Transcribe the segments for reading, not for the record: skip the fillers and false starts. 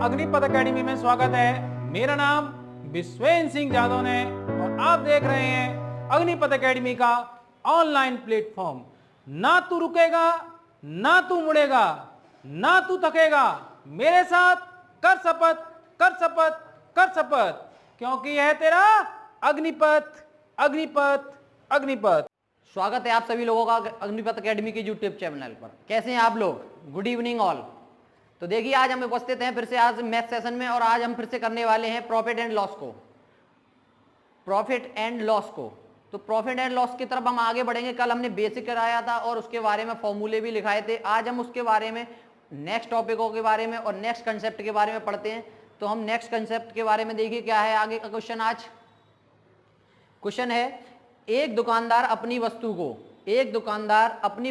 Agnipath academy में स्वागत है। मेरा नाम विश्वेन्द्र सिंह जादव है और आप देख रहे हैं अग्निपथ एकेडमी का ऑनलाइन प्लेटफॉर्म। ना तू रुकेगा, ना तू मुड़ेगा, ना तू थकेगा, मेरे साथ कर शपथ, कर शपथ, कर शपथ, क्योंकि यह तेरा अग्निपथ, अग्निपथ, अग्निपथ। स्वागत है आप सभी लोगों का अग्निपथ एकेडमी के यूट्यूब चैनल पर। कैसे हैं आप लोग? Good evening all. तो देखिए, आज हम उपस्थित हैं फिर से आज मैथ सेशन में, और आज हम फिर से करने वाले हैं प्रॉफिट एंड लॉस को, प्रॉफिट एंड लॉस को। तो प्रॉफिट एंड लॉस की तरफ हम आगे बढ़ेंगे। कल हमने बेसिक कराया था और उसके बारे में फॉर्मूले भी लिखाए थे। आज हम उसके बारे में नेक्स्ट टॉपिकों के बारे में और नेक्स्ट कंसेप्ट के बारे में पढ़ते हैं। तो हम नेक्स्ट कंसेप्ट के बारे में देखिए क्या है आगे का क्वेश्चन। आज क्वेश्चन है, एक दुकानदार अपनी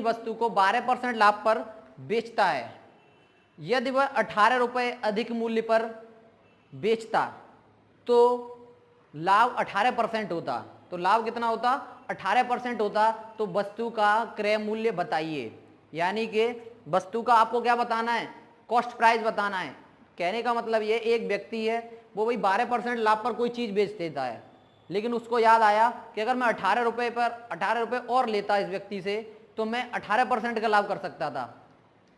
वस्तु को 12% लाभ पर बेचता है। यदि वह 18 रुपये अधिक मूल्य पर बेचता तो लाभ 18% होता। तो लाभ कितना होता? 18% होता। तो वस्तु का क्रय मूल्य बताइए। यानी कि वस्तु का आपको क्या बताना है? कॉस्ट प्राइस बताना है। कहने का मतलब ये, एक व्यक्ति है वो भाई 12% लाभ पर कोई चीज़ बेच देता है, लेकिन उसको याद आया कि अगर मैं 18 रुपये और लेता इस व्यक्ति से तो मैं 18% का लाभ कर सकता था।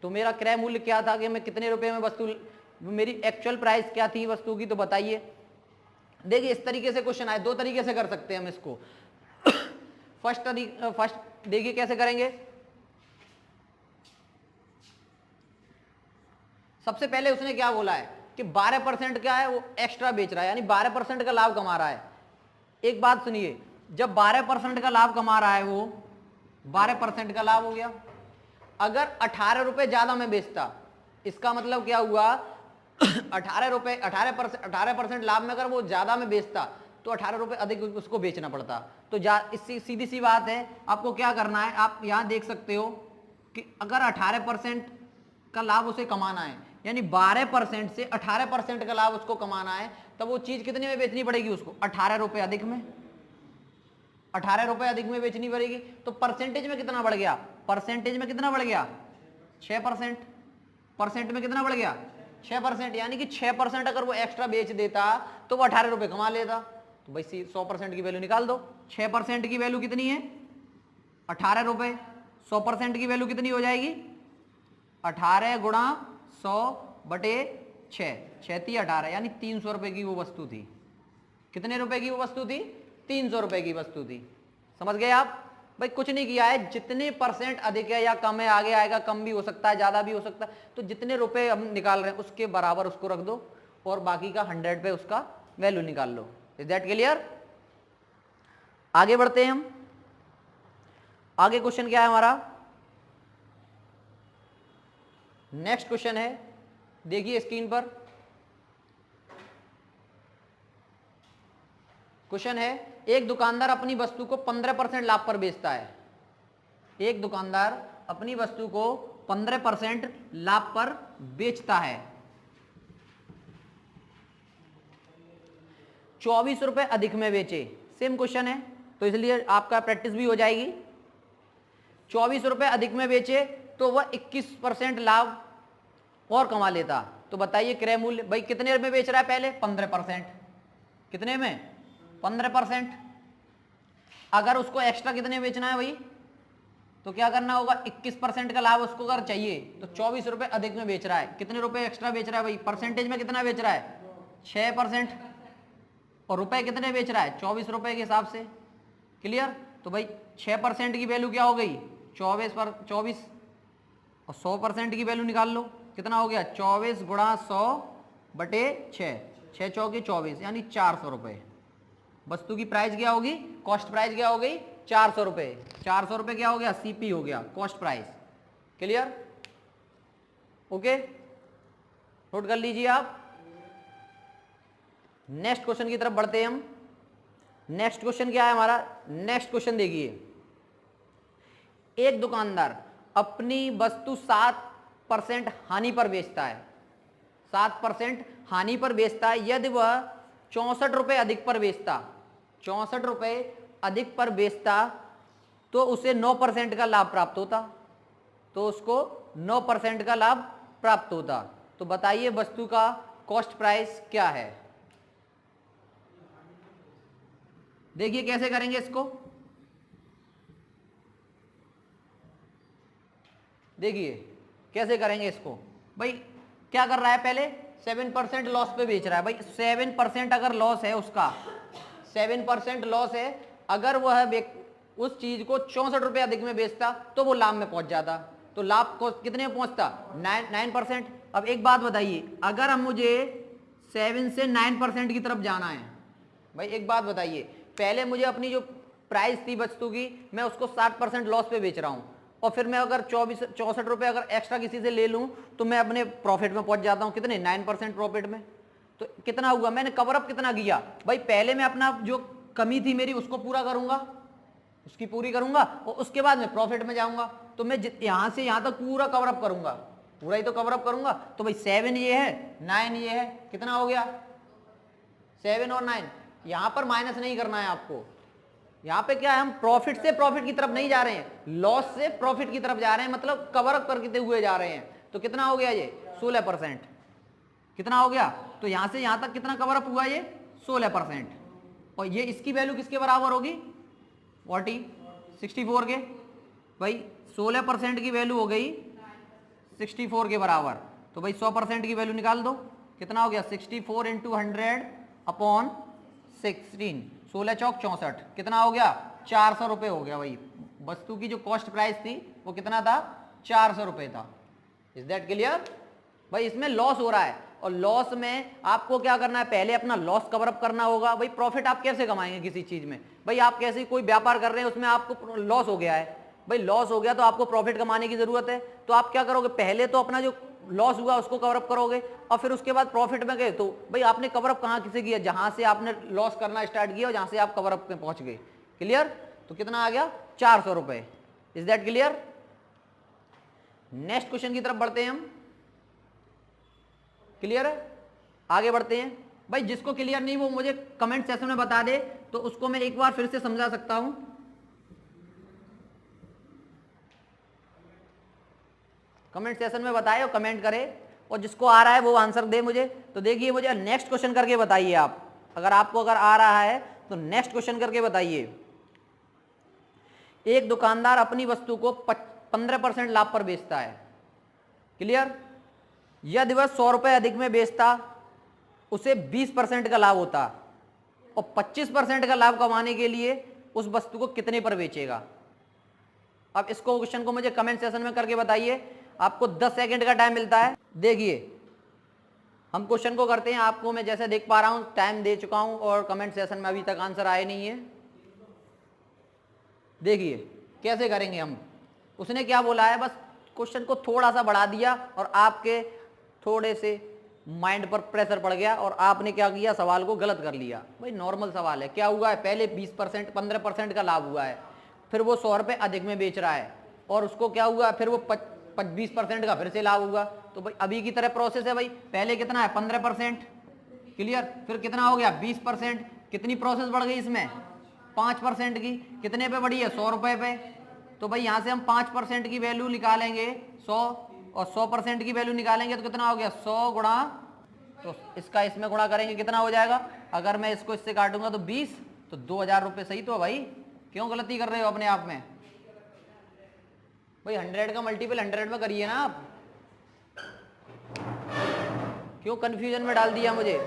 तो मेरा क्रय मूल्य क्या था कि मैं कितने रुपए में वस्तु, मेरी एक्चुअल प्राइस क्या थी वस्तु की, तो बताइए। देखिए, इस तरीके से क्वेश्चन आए, दो तरीके से कर सकते हैं हम इसको। फर्स्ट देखिए कैसे करेंगे। सबसे पहले उसने क्या बोला है कि 12% क्या है, वो एक्स्ट्रा बेच रहा है, यानी 12% का लाभ कमा रहा है। एक बात सुनिए, जब 12% का लाभ कमा रहा है वो 12% का लाभ हो गया। अगर 18 रुपये ज्यादा में बेचता, इसका मतलब क्या हुआ? 18% लाभ में अगर वो ज्यादा में बेचता तो 18 रुपये अधिक उसको बेचना पड़ता। तो इससी सीधी सी बात है, आपको क्या करना है, आप यहां देख सकते हो कि अगर 18% का लाभ उसे कमाना है, यानी 12% से 18% का लाभ उसको कमाना है, तब वो चीज कितने में बेचनी पड़ेगी उसको? 18 रुपये अधिक में। 18 रुपये अधिक में बेचनी पड़ेगी। तो परसेंटेज में कितना बढ़ गया? परसेंटेज में कितना बढ़ गया? 6%। परसेंट में कितना बढ़ गया? 6%। यानी कि 6% अगर वो एक्स्ट्रा बेच देता तो वो 18 रुपये कमा लेता। तो भाई 100% की वैल्यू निकाल दो। 6% की वैल्यू कितनी है? 18 रुपये। 100% की वैल्यू कितनी हो जाएगी? 18 गुणा 100 बटे 6, 6×18, यानी 300 रुपये की वो वस्तु थी। कितने रुपए की वो वस्तु थी? 300 रुपए की वस्तु थी। समझ गए आप? भाई कुछ नहीं किया है, जितने परसेंट अधिक है या कम है, आगे आएगा, कम भी हो सकता है, ज्यादा भी हो सकता है। तो जितने रुपए हम निकाल रहे हैं उसके बराबर उसको रख दो और बाकी का 100 पे उसका वैल्यू निकाल लो। Is that clear? आगे बढ़ते हैं हम। आगे क्वेश्चन क्या है हमारा? नेक्स्ट क्वेश्चन है, देखिए स्क्रीन पर। क्वेश्चन है, एक दुकानदार अपनी वस्तु को 15% लाभ पर बेचता है। एक दुकानदार अपनी वस्तु को 15% लाभ पर बेचता है। 24 रुपए अधिक में बेचे। सेम क्वेश्चन है तो इसलिए आपका प्रैक्टिस भी हो जाएगी। 24 रुपए अधिक में बेचे तो वह 21% लाभ और कमा लेता। तो बताइए क्रय मूल्य, भाई कितने में बेच रहा है? पहले 15%। कितने में? 15%। अगर उसको एक्स्ट्रा कितने बेचना है भाई, तो क्या करना होगा? 21% का लाभ उसको अगर चाहिए तो 24 रुपए अधिक में बेच रहा है। कितने रुपए एक्स्ट्रा बेच रहा है भाई? परसेंटेज में कितना बेच रहा है? 6%। और रुपए कितने बेच रहा है? 24 रुपए के हिसाब से। क्लियर? तो भाई 6% की वैल्यू क्या हो गई? 24 और 100% की वैल्यू निकाल लो। कितना हो गया? 24 गुणा 100 बटे 6, 6 चौके 24, यानी 400 रुपए। वस्तु की प्राइस क्या होगी? कॉस्ट प्राइस क्या हो गई? 400 रुपए। 400 रुपए क्या हो गया? सीपी हो गया, cost price. Clear? Okay, note कर लीजिए आप। नेक्स्ट क्वेश्चन की तरफ बढ़ते हैं हम। नेक्स्ट क्वेश्चन क्या है हमारा? नेक्स्ट क्वेश्चन देखिए, एक दुकानदार अपनी वस्तु 7% हानि पर बेचता है। 7% हानि पर बेचता है। यदि वह 64 रुपए अधिक पर बेचता, 64 रुपए अधिक पर बेचता तो उसे 9% का लाभ प्राप्त होता। तो उसको 9% का लाभ प्राप्त होता। तो बताइए वस्तु का कॉस्ट प्राइस क्या है। देखिए कैसे करेंगे इसको, देखिए कैसे करेंगे इसको। भाई क्या कर रहा है, पहले 7% लॉस पे बेच रहा है। भाई 7% अगर लॉस है उसका, 7% लॉस है, अगर वह उस चीज को 64 रुपए अधिक में बेचता तो वो लाभ में पहुंच जाता। तो लाभ को कितने में पहुंचता, 9%। अब एक बात बताइए, अगर हम मुझे 7 से 9% की तरफ जाना है, भाई एक बात बताइए, पहले मुझे अपनी जो प्राइस थी वस्तु की, मैं उसको 60% लॉस पे बेच रहा हूं, और फिर मैं अगर 64 रुपए अगर एक्स्ट्रा किसी से ले लूं तो मैं अपने प्रॉफिट में पहुंच जाता हूं, कितने, 9% प्रॉफिट में। तो कितना हुआ, मैंने कवर अप कितना किया, भाई पहले मैं अपना जो कमी थी मेरी उसको पूरा करूंगा, उसकी पूरी करूंगा, और उसके बाद मैं प्रॉफिट में जाऊंगा। तो मैं यहां से यहां तक पूरा कवर अप करूंगा, पूरा ही तो कवर अप करूंगा। तो भाई 7 ये है, 9 ये है, कितना हो गया, 7 और 9। यहां पर माइनस नहीं करना है आपको, यहां पे क्या है, हम प्रॉफिट से प्रॉफिट की तरफ नहीं जा रहे हैं, लॉस से प्रॉफिट की तरफ जा रहे हैं, मतलब कवर अप करते हुए जा रहे हैं। तो कितना हो गया ये, 16%, कितना हो गया। तो यहां से यहां तक कितना कवर अप हुआ, ये 16%। और ये इसकी वैल्यू किसके बराबर होगी, 64 के। भाई 16% की वैल्यू हो गई 64 के बराबर। तो भाई 100% की वैल्यू निकाल दो, कितना हो गया, 64 इंटू 100 अपॉन 16, 16 चौक 64, कितना हो गया, 400 रुपए हो गया। भाई वस्तु की जो कॉस्ट प्राइस थी वो कितना था, 400 रुपए था। Is that clear. भाई इसमें लॉस हो रहा है, और लॉस में आपको क्या करना है, पहले अपना लॉस कवर अप करना होगा। भाई प्रॉफिट आप कैसे कमाएंगे किसी चीज में, भाई आप कैसे कोई व्यापार कर रहे हैं उसमें आपको लॉस हो गया है, भाई लॉस हो गया तो आपको प्रॉफिट कमाने की जरूरत है। तो आप क्या करोगे, पहले तो अपना जो लॉस हुआ उसको कवर अप करोगे, और फिर उसके बाद प्रॉफिट में गए। तो भाई आपने कवर अप कहां किसे किया, जहां से आपने लॉस करना स्टार्ट किया और जहां से आप कवर अप में पहुंच गए। क्लियर। तो कितना आ गया, 400 रुपए। Is that clear. Next question की तरफ बढ़ते हैं हम। क्लियर है, आगे बढ़ते हैं। भाई जिसको क्लियर नहीं वो मुझे कमेंट सेक्शन में बता दे, तो उसको मैं एक बार फिर से समझा सकता हूं। कमेंट सेक्शन में बताए और कमेंट करे, और जिसको आ रहा है वो आंसर दे मुझे। तो देखिए मुझे नेक्स्ट क्वेश्चन करके बताइए आप, अगर आपको अगर आ रहा है तो नेक्स्ट क्वेश्चन करके बताइए। एक दुकानदार अपनी वस्तु को 15% लाभ पर बेचता है। क्लियर। यदि वह 100 रुपए अधिक में बेचता उसे 20% का लाभ होता, और 25% का लाभ कमाने के लिए उस वस्तु को कितने पर बेचेगा। अब इसको क्वेश्चन को मुझे कमेंट सेक्शन में करके बताइए, आपको 10 सेकंड का टाइम मिलता है। देखिए हम क्वेश्चन को करते हैं, आपको मैं जैसे देख पा रहा हूं टाइम दे चुका हूं, और कमेंट सेक्शन में अभी तक आंसर आए नहीं है। देखिए कैसे करेंगे हम, उसने क्या बोला है, बस क्वेश्चन को थोड़ा सा बढ़ा दिया और आपके थोड़े से माइंड पर प्रेशर पड़ गया और आपने क्या किया, सवाल को गलत कर लिया। भाई नॉर्मल सवाल है, क्या हुआ है, पहले 20% 15% का लाभ हुआ है, फिर वो 100 रुपए अधिक में बेच रहा है, और उसको क्या हुआ, फिर वो 20% का फिर से लाभ हुआ। तो भाई अभी की तरह प्रोसेस है, भाई पहले कितना है 15%। क्लियर। फिर कितना हो गया 20%, कितनी प्रोसेस बढ़ गई इसमें 5% की, कितने पे बढ़ी है 100 रुपए पे। तो भाई यहां से हम 5% की वैल्यू निकालेंगे 100, और 100% की वैल्यू निकालेंगे तो कितना हो गया 100 गुणा, तो इसका इसमें गुणा करेंगे कितना हो जाएगा, अगर मैं इसको इससे काटूंगा तो 20, तो 2000 रुपये सही तो है। भाई क्यों गलती कर रहे हो अपने आप में, भाई 100 का मल्टीपल 100 में करिए ना आप, क्यों कंफ्यूजन में डाल दिया मुझे।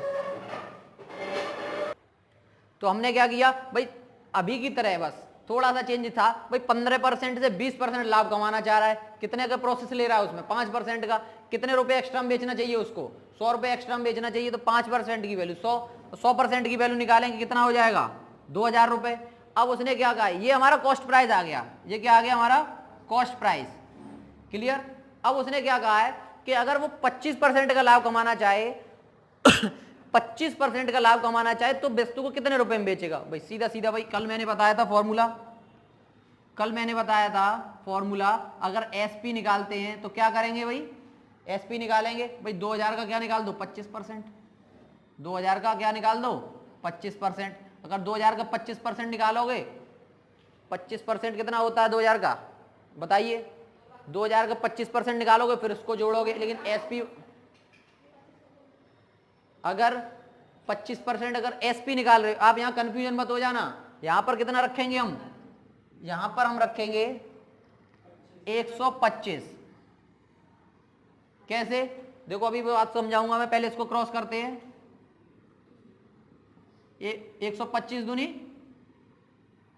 तो हमने क्या किया भाई, अभी की तरह बस थोड़ा सा चेंज था। भाई 15% से 20% लाभ कमाना चाह रहा है, कितने का प्रोसेस ले रहा है उसमें 5% का, कितने रुपए एक्स्ट्रा में बेचना चाहिए उसको, 100 रुपए एक्स्ट्रा में बेचना चाहिए, तो 5% की वैल्यू 100% की वैल्यू निकालेंगे कितना हो जाएगा 2000 रुपए। अब उसने क्या कहा, ये हमारा कॉस्ट प्राइस आ गया, ये क्या आ गया हमारा कॉस्ट प्राइस। क्लियर। अब उसने क्या कहा है कि अगर वो 25% का लाभ कमाना चाहे 25% का लाभ कमाना चाहे तो वस्तु को कितने रुपए में बेचेगा। भाई सीधा सीधा भाई कल मैंने बताया था फॉर्मूला, अगर एसपी निकालते हैं तो क्या करेंगे भाई, एसपी निकालेंगे। भाई 2000 का क्या निकाल दो 25%, 2000 का क्या निकाल दो 25%। अगर 2000 का 25% निकालोगे, 25% कितना होता है 2000 का बताइए, 2000 का 25% निकालोगे फिर उसको जोड़ोगे, लेकिन एसपी अगर 25% अगर एसपी निकाल रहे हो, आप यहां कंफ्यूजन मत हो जाना, यहां पर कितना रखेंगे हम, यहां पर हम रखेंगे 125। कैसे, देखो अभी बात समझाऊंगा मैं, पहले इसको क्रॉस करते हैं। 125 दूनी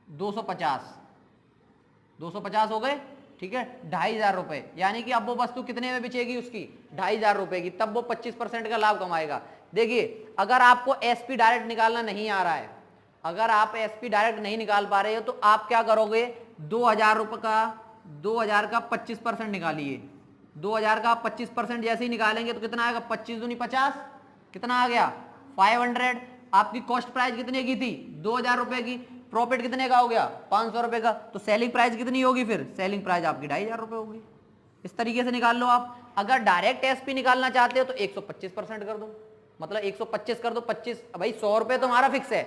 250, 250 हो गए, ठीक है, 2500 रुपए, यानी कि अब वो वस्तु कितने में बेचेगी, उसकी 2500 रुपए की, तब वो 25% का लाभ कमाएगा। देखिए अगर आपको एसपी डायरेक्ट निकालना नहीं आ रहा है, अगर आप एसपी डायरेक्ट नहीं निकाल पा रहे हो, तो आप क्या करोगे, 2000 रुपए का 2000 का 25% निकालिए। 2000 का 25% जैसे ही निकालेंगे तो कितना आएगा, 25 दूनी 50, कितना आ गया 500। आपकी कॉस्ट प्राइस कितने की थी, 2000 रुपए की, प्रॉफिट कितने का हो गया 500 रुपए का, तो सेलिंग प्राइस कितनी होगी, फिर सेलिंग प्राइस आपकी 2500 रुपए होगी। इस तरीके से निकाल लो आप। अगर डायरेक्ट एसपी निकालना चाहते हो तो 125% कर दो, मतलब 125 कर दो, 25, भाई 100 रुपए तो हमारा फिक्स है,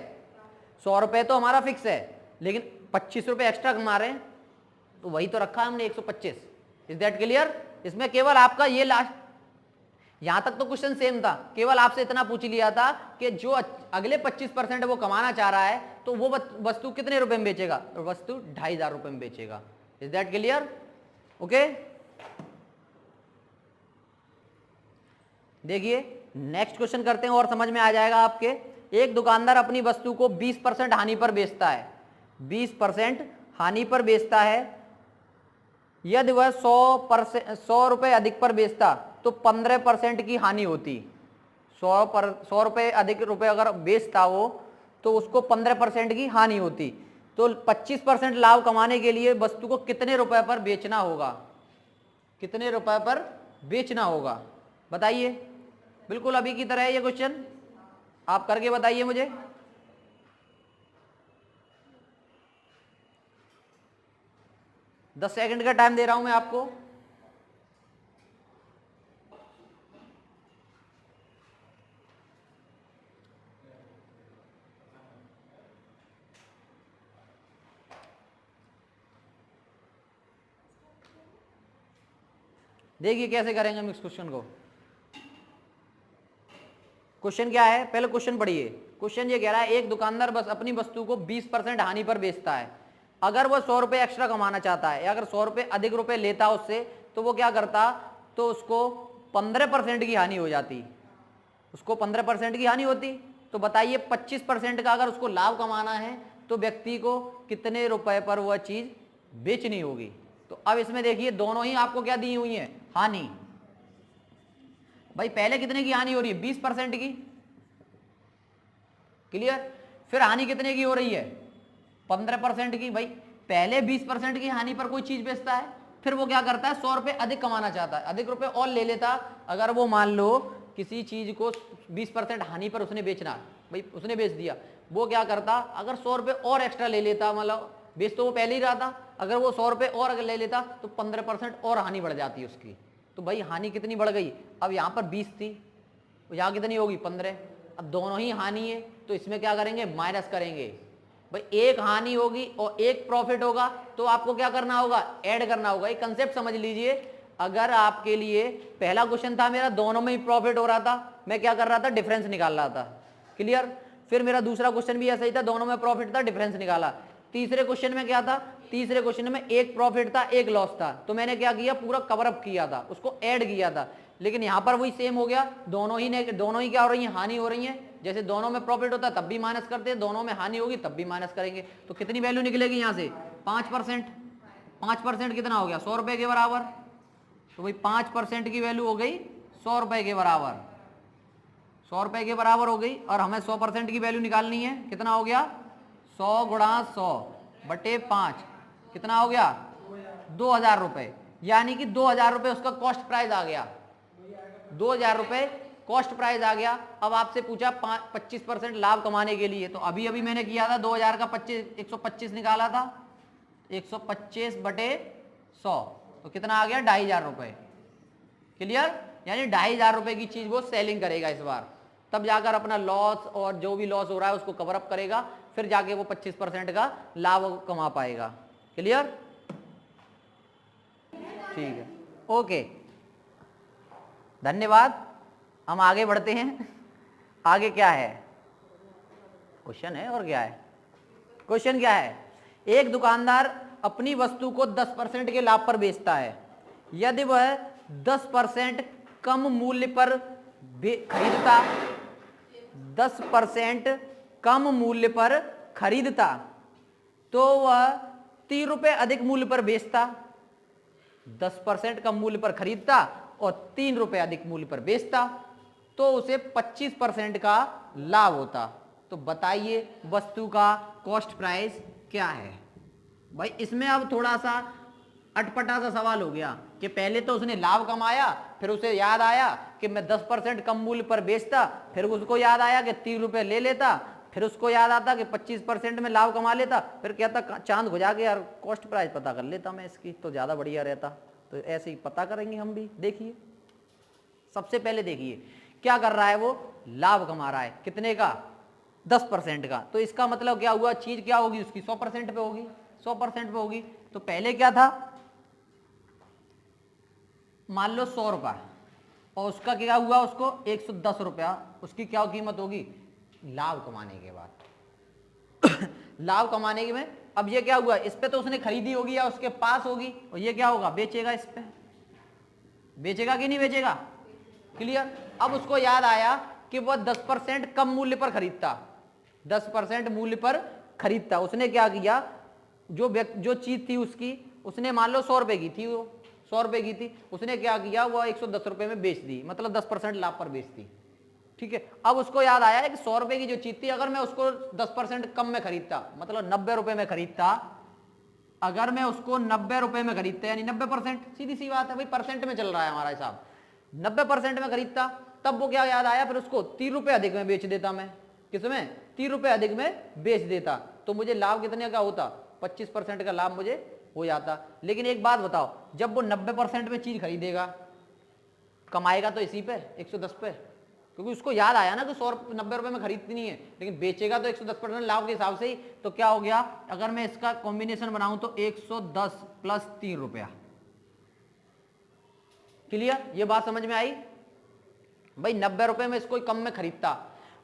100 रुपए तो हमारा फिक्स है, लेकिन 25 रुपए एक्स्ट्रा कमा रहे हैं, तो वही तो रखा हमने 125। Is that clear. इसमें केवल आपका ये लास्ट, यहां तक तो क्वेश्चन सेम था, केवल आपसे इतना पूछ लिया था कि जो अगले 25% वो कमाना चाह रहा है, तो वो वस्तु कितने रुपए में बेचेगा, वस्तु 2500 रुपए में बेचेगा। Is that clear, okay. देखिए नेक्स्ट क्वेश्चन करते हैं और समझ में आ जाएगा आपके। एक दुकानदार अपनी वस्तु को 20% हानि पर बेचता है, 20% हानि पर बेचता है, यदि वह 100 रुपए अधिक पर बेचता तो 15% की हानि होती। 100 रुपए अधिक रुपए अगर बेचता वो, तो उसको 15% की हानि होती। तो 25% लाभ कमाने के लिए वस्तु को कितने रुपए पर बेचना होगा, कितने रुपए पर बेचना होगा, बताइए। बिल्कुल अभी की तरह है ये क्वेश्चन, आप करके बताइए मुझे। दस सेकंड का टाइम दे रहा हूं मैं आपको। देखिए कैसे करेंगे हम इस क्वेश्चन को। क्वेश्चन क्या है, पहले क्वेश्चन पढ़िए। क्वेश्चन ये कह रहा है एक दुकानदार बस अपनी वस्तु को 20% हानि पर बेचता है। अगर वो 100 रुपए एक्स्ट्रा कमाना चाहता है, या अगर 100 रुपए अधिक रुपए लेता उससे, तो वो क्या करता, तो उसको 15% की हानि हो जाती, उसको 15% की हानि होती। तो बताइए 25% का अगर उसको लाभ कमाना है, तो व्यक्ति को कितने रुपए पर वह चीज बेचनी होगी। तो अब इसमें देखिए दोनों ही आपको क्या दी हुई है, हानि। भाई पहले कितने की हानि हो रही है, 20% की, क्लियर। फिर हानि कितने की हो रही है, 15% की। भाई पहले 20% की हानि पर कोई चीज बेचता है, फिर वो क्या करता है, 100 रुपए अधिक कमाना चाहता है, अधिक रुपए और ले लेता। अगर वो मान लो किसी चीज को 20% हानि पर उसने बेचना, भाई उसने बेच दिया, वो क्या करता, अगर 100 रुपए और एक्स्ट्रा ले लेता, मतलब बेच तो वो पहले ही रहा था, अगर वो 100 रुपए और अगर ले लेता तो 15% और हानि बढ़ जाती है उसकी। तो भाई हानि कितनी बढ़ गई, अब यहाँ पर 20 थी, यहाँ कितनी होगी 15। अब दोनों ही हानि है, तो इसमें क्या करेंगे, माइनस करेंगे। भाई एक हानि होगी और एक प्रॉफिट होगा, तो आपको क्या करना होगा, ऐड करना होगा। एक कंसेप्ट समझ लीजिए, अगर आपके लिए पहला क्वेश्चन था मेरा दोनों में ही प्रॉफिट हो रहा था, मैं क्या कर रहा था, डिफरेंस निकाल रहा था, क्लियर। फिर मेरा दूसरा क्वेश्चन भी ऐसा ही था, दोनों में प्रॉफिट था, डिफरेंस निकाला। तीसरे क्वेश्चन में क्या था, तीसरे क्वेश्चन में एक प्रॉफिट था एक लॉस था, तो मैंने क्या किया, पूरा कवर अप किया था, उसको ऐड किया था। लेकिन यहां पर वही सेम हो गया, दोनों ही क्या हो रही है, हानि हो रही है। जैसे दोनों में प्रॉफिट होता तब भी माइनस करते हैं, दोनों में हानि होगी तब भी माइनस करेंगे। तो कितनी वैल्यू निकलेगी यहां से, 5%। 5% कितना हो गया, 100 रुपए के बराबर। तो भाई 5% की वैल्यू हो गई 100 रुपए के बराबर, 100 रुपए के बराबर हो गई। और हमें 100% की वैल्यू निकालनी है, कितना हो गया, 100 गुणा 100 बटे 5, कितना हो गया, 2000 रुपए। यानी कि 2000 रुपए उसका कॉस्ट प्राइस आ गया, 2000 रुपए कॉस्ट प्राइस आ गया। अब आपसे पूछा 25% लाभ कमाने के लिए, तो अभी अभी मैंने किया था 2000 का 125 निकाला था, 125 बटे 100, तो कितना आ गया, 2500 रुपए, क्लियर। यानी 2500 रुपए की चीज वो सेलिंग करेगा इस बार, तब जाकर अपना लॉस और जो भी लॉस हो रहा है उसको कवर अप करेगा, फिर जाके वो 25% का लाभ कमा पाएगा, क्लियर। ठीक है, ओके, धन्यवाद। हम आगे बढ़ते हैं। आगे क्या है, क्वेश्चन है और क्या है, क्वेश्चन क्या है, एक दुकानदार अपनी वस्तु को 10% के लाभ पर बेचता है। यदि वह 10% कम मूल्य पर खरीदता, 10% कम मूल्य पर खरीदता तो वह 3 रुपए अधिक मूल्य पर बेचता। 10% कम मूल्य पर खरीदता और 3 रुपए अधिक मूल्य पर बेचता तो उसे 25% का लाभ होता। तो बताइए वस्तु का कॉस्ट प्राइस क्या है। भाई इसमें अब थोड़ा सा अटपटा सा सवाल हो गया कि पहले तो उसने लाभ कमाया, फिर उसे याद आया कि मैं 10% कम मूल्य पर बेचता, फिर उसको याद आया कि 3 रुपए ले लेता, फिर उसको याद आता कि 25% में लाभ कमा लेता, फिर कहता चांद घुजा के यार कॉस्ट प्राइस पता कर लेता मैं इसकी तो ज़्यादा बढ़िया रहता। तो ऐसे ही पता करेंगे हम भी। देखिए सबसे पहले देखिए क्या कर रहा है, वो लाभ कमा रहा है कितने का, 10% का। तो इसका मतलब क्या हुआ, चीज क्या होगी उसकी 100% पे होगी, 100% पे होगी। तो पहले क्या था, मान लो 100 रुपया और उसका क्या हुआ, उसको 110 रुपया उसकी क्या कीमत होगी लाभ कमाने के बाद। लाभ कमाने के में अब ये क्या हुआ, इस पे तो उसने खरीदी होगी या उसके पास होगी, और ये क्या होगा बेचेगा, इस पे बेचेगा कि नहीं बेचेगा, क्लियर। अब उसको याद आया कि वह 10% कम मूल्य पर खरीदता, 10% मूल्य पर खरीदता। उसने क्या किया, जो चीज थी उसकी, उसने मान लो 100 रुपए की थी, वो 100 रुपए की थी, उसने क्या किया वह 110 रुपए में बेच दी, मतलब 10% लाभ पर बेच दी, ठीक है। अब उसको याद आया कि 100 रुपए की जो चीज थी अगर मैं उसको 10% कम में खरीदता, मतलब 90 रुपए में खरीदता, अगर मैं उसको 90 रुपए में खरीदता यानी 90%, सीधी सी बात है भाई, परसेंट में चल रहा है हमारा हिसाब, 90% में खरीदता, तब वो क्या याद आया, फिर उसको 3 रुपए अधिक में बेच देता मैं, किसमें 3 रुपए अधिक में बेच देता, तो मुझे लाभ कितने का होता, 25% का लाभ मुझे हो जाता। लेकिन एक बात बताओ, जब वो 90% में चीज खरीदेगा, कमाएगा तो इसी पे 110 पे, क्योंकि उसको याद आया ना कि 90 रुपए में खरीदती नहीं है, लेकिन बेचेगा तो 110% लाभ के हिसाब से ही। तो क्या हो गया, अगर मैं इसका कॉम्बिनेशन बनाऊं तो 110 प्लस 3 रुपया, क्लियर। ये बात समझ में आई भाई, 90 रुपए में इसको कम में खरीदता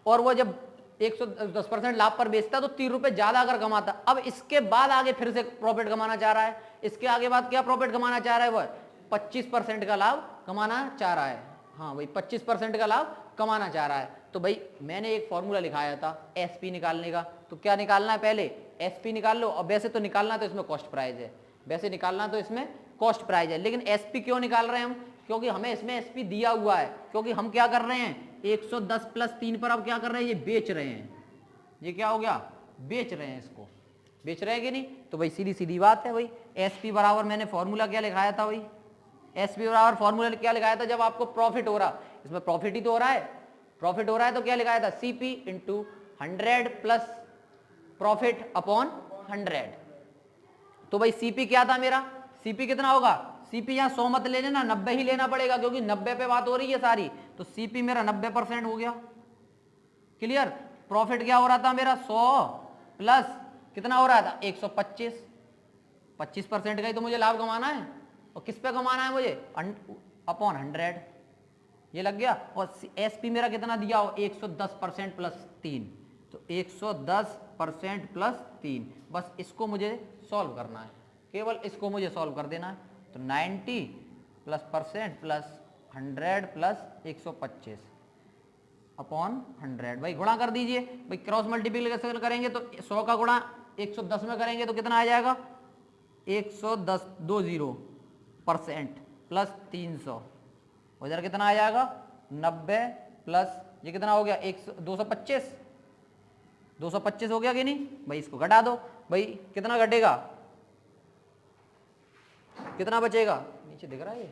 और वो जब 110% लाभ पर बेचता तो 3 रुपए ज्यादा अगर कमाता। अब इसके बाद आगे फिर से प्रॉफिट कमाना चाह रहा है, इसके आगे बाद क्या प्रॉफिट कमाना चाह रहा है, वह 25% का लाभ कमाना चाह रहा है। हाँ भाई 25% का लाभ कमाना चाह रहा है। तो भाई मैंने एक फॉर्मूला लिखाया था एसपी निकालने का, तो क्या निकालना है, पहले एसपी निकाल लो। और वैसे तो निकालना तो इसमें कॉस्ट प्राइस है, वैसे निकालना तो इसमें कॉस्ट प्राइस है, लेकिन एसपी क्यों निकाल रहे हैं हम, क्योंकि हमें इसमें एसपी दिया हुआ है, क्योंकि हम क्या कर रहे हैं 110 प्लस 3 पर अब क्या कर रहे हैं, ये बेच रहे हैं, ये क्या हो गया बेच रहे हैं, इसको बेच रहे हैं कि नहीं। तो भाई सीधी सीधी बात है भाई, एसपी बराबर मैंने फॉर्मूला क्या लिखाया था भाई, एसपी बराबर फॉर्मूला क्या लिखाया था, जब आपको प्रॉफिट हो रहा, इसमें प्रॉफिट ही तो हो रहा है, प्रॉफिट हो रहा है तो क्या लिखाया था, CP into 100 plus profit upon 100। तो भाई सीपी क्या था मेरा, सीपी कितना होगा, सीपी यहाँ 100 मत ले लेना, 90 ही लेना पड़ेगा, क्योंकि 90 पे बात हो रही है सारी। तो सीपी मेरा 90% हो गया, क्लियर। प्रॉफिट क्या हो रहा था मेरा 100 प्लस कितना हो रहा था 125, 25% का ही तो मुझे लाभ कमाना है, और किस पे कमाना है मुझे, अपॉन 100, ये लग गया। और एसपी मेरा कितना दिया हो 110% प्लस 3, तो 110% प्लस 3, बस इसको मुझे सॉल्व करना है, केवल इसको मुझे सॉल्व कर देना है। तो 90 प्लस % प्लस 100 प्लस 125 अपॉन 100, भाई गुणा कर दीजिए भाई, क्रॉस मल्टीप्लिकेशन करेंगे तो 100 का गुणा 110 में करेंगे तो कितना आ जाएगा 110% प्लस 300, उधर कितना आ जाएगा 90 प्लस ये कितना हो गया 225 हो गया कि नहीं भाई, इसको घटा दो भाई, कितना घटेगा, कितना बचेगा, नीचे दिख रहा है ये,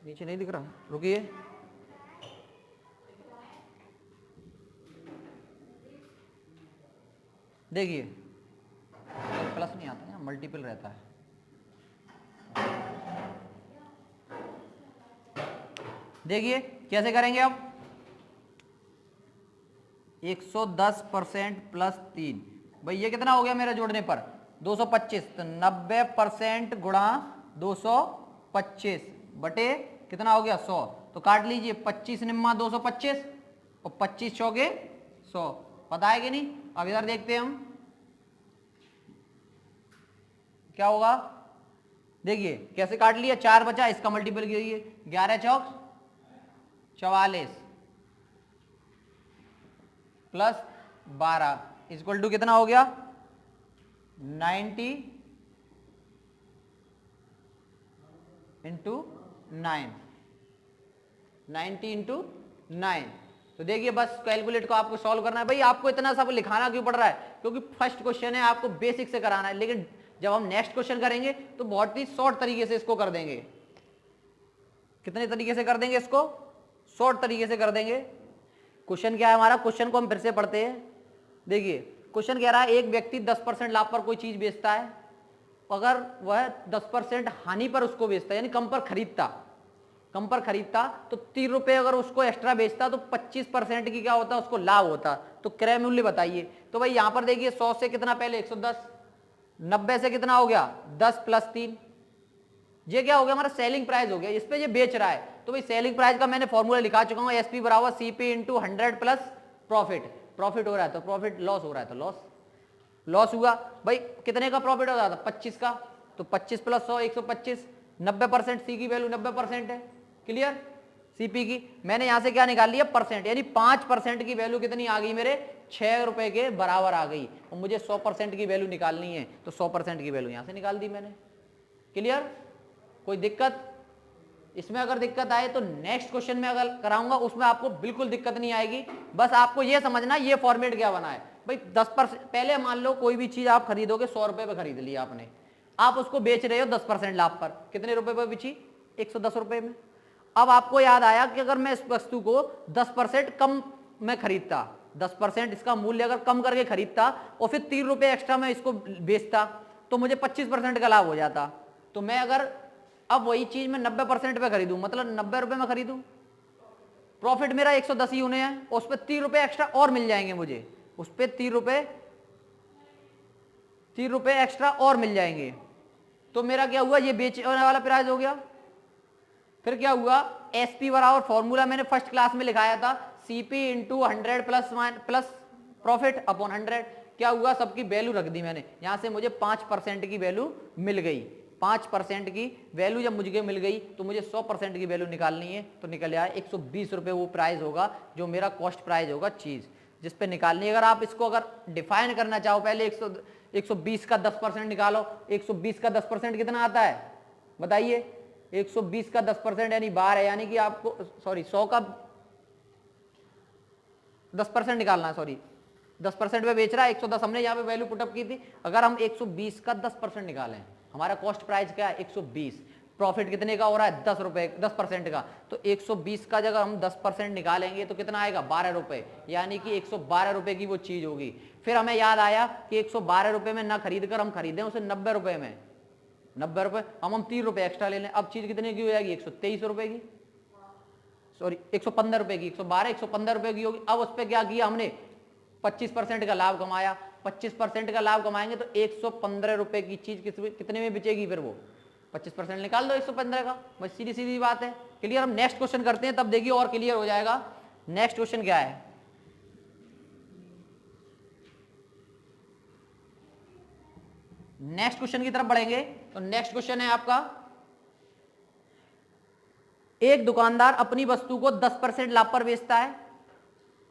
नीचे नहीं दिख रहा, रुकिए, देखिए प्लस नहीं आता है, मल्टीपल रहता है। देखिए कैसे करेंगे अब, 110% प्लस 3, भाई ये कितना हो गया मेरा जोड़ने पर 225, तो 90% गुणा 225, 25 बटे कितना हो गया 100, तो काट लीजिए 25 निम्मा 225 और 25 चौके 100, पता है कि नहीं। अब इधर देखते हैं हम क्या होगा, देखिए कैसे काट लिया, 4 बचा, इसका मल्टीपल कीजिए 11 चौक 44 प्लस 12 इक्वल टू कितना हो गया 90 इंटू 9, 90 इंटू 9। तो देखिए बस कैलकुलेट को आपको सॉल्व करना है। भाई आपको इतना सब लिखाना क्यों पड़ रहा है, क्योंकि फर्स्ट क्वेश्चन है, आपको बेसिक से कराना है, लेकिन जब हम नेक्स्ट क्वेश्चन करेंगे तो बहुत ही शॉर्ट तरीके से इसको कर देंगे। कितने तरीके से कर देंगे इसको, शॉर्ट तरीके से कर देंगे। क्वेश्चन क्या है हमारा, क्वेश्चन को हम फिर से पढ़ते हैं। देखिए क्वेश्चन कह रहा है एक व्यक्ति 10% लाभ पर कोई चीज बेचता है, अगर वह 10% हानि पर उसको बेचता है, यानी कम पर खरीदता तो 3 रुपए अगर उसको एक्स्ट्रा बेचता तो 25% की क्या होता उसको लाभ होता। तो क्रय मूल्य बताइए। तो भाई यहां पर देखिए 100 से कितना पहले 110, 90 से कितना हो गया 10 प्लस 3, ये क्या हो गया हमारा सेलिंग प्राइस हो गया, इस पे ये बेच रहा है। तो भाई सेलिंग प्राइस का मैंने फॉर्मूला लिखा चुका हूं, एसपी बराबर सीपी इंटू 100 प्लस प्रॉफिट हो रहा है तो प्रॉफिट, लॉस हो रहा है तो लॉस हुआ। भाई कितने का प्रॉफिट हो जाता 25 का, तो 25 प्लस 100 125, 90%, सी की वैल्यू 90% है, क्लियर। सीपी की मैंने यहां से क्या निकाल लिया परसेंट, यानी 5% की वैल्यू कितनी आ गई मेरे 6 रुपए के बराबर आ गई। और मुझे 100% की वैल्यू निकालनी है तो 100% की वैल्यू यहां से निकाल दी मैंने, क्लियर। कोई दिक्कत इसमें, अगर दिक्कत आए तो नेक्स्ट क्वेश्चन में अगर कराऊंगा उसमें आपको बिल्कुल दिक्कत नहीं आएगी। बस आपको यह समझना ये फॉर्मेट क्या बना है। भाई 10% पहले मान लो कोई भी चीज आप खरीदोगे 100 रुपए पे खरीद लिया आपने, आप उसको बेच रहे हो 10% लाभ पर, कितने रुपए पर बेची 110 रुपए में। अब आपको याद आया कि अगर मैं इस वस्तु को 10% कम में खरीदता, 10% इसका मूल्य अगर कम करके खरीदता और फिर 3 रुपए एक्स्ट्रा में इसको बेचता तो मुझे 25% का लाभ हो जाता। तो मैं अगर अब वही चीज मैं 90% पे खरीदूं, मतलब 90 रुपए में खरीदूं, प्रॉफिट मेरा 110 ही होने हैं, उस पर 3 रुपए एक्स्ट्रा और मिल जाएंगे मुझे, उस पर 3 रुपए एक्स्ट्रा और मिल जाएंगे। तो मेरा क्या हुआ, ये बेचने वाला प्राइस हो गया। फिर क्या हुआ, एसपी बराबर फॉर्मूला मैंने फर्स्ट क्लास में लिखाया था, CP into 100 plus profit upon 100। क्या हुआ, सबकी वैल्यू रख दी मैंने, यहां से मुझे 5% की वैल्यू मिल गई। 5% की वैल्यू जब मुझे मिल गई तो मुझे 100% की वैल्यू निकालनी है, तो निकल आया 120 रुपए वो प्राइस होगा जो मेरा कॉस्ट प्राइस होगा चीज जिस पे निकालनी है। अगर आप इसको अगर डिफाइन करना चाहो, पहले 120 का 10% निकालो। 120 का 10% कितना आता है बताइए, 120 का 10% यानी 12 है, यानी कि आपको सॉरी 100 का 10% निकालना है, सॉरी 10% पे बेच रहा है 110, हमने यहाँ पे वैल्यू पुटअप की थी। अगर हम 120 का 10% निकालें, हमारा कॉस्ट प्राइस क्या है 120, प्रॉफिट कितने का हो रहा है 10 रुपए 10% का, तो 120 का जगह हम 10% निकालेंगे तो कितना आएगा 12 रुपए, यानी कि 112 रुपए की वो चीज होगी। फिर हमें याद आया कि 112 रुपए में ना खरीद कर हम खरीदें उसे 90 रुपए में, 90 रुपए हम 3 रुपए एक्स्ट्रा ले लें। अब चीज कितने की हो जाएगी 123 रुपए की, सॉरी 115 रुपए की, 112 115 रुपए की होगी। अब उस पर क्या किया हमने 25% का लाभ कमाया। 25% का लाभ कमाएंगे तो 115 रुपए की चीज कितने में बेचेगी, फिर वो 25% निकाल दो 115 का, बस सीधी सीधी बात है, क्लियर। हम नेक्स्ट क्वेश्चन करते हैं, तब देखिए और क्लियर हो जाएगा। नेक्स्ट क्वेश्चन क्या है, नेक्स्ट क्वेश्चन की तरफ बढ़ेंगे। तो नेक्स्ट क्वेश्चन है आपका, एक दुकानदार अपनी वस्तु को 10% लाभ पर बेचता है,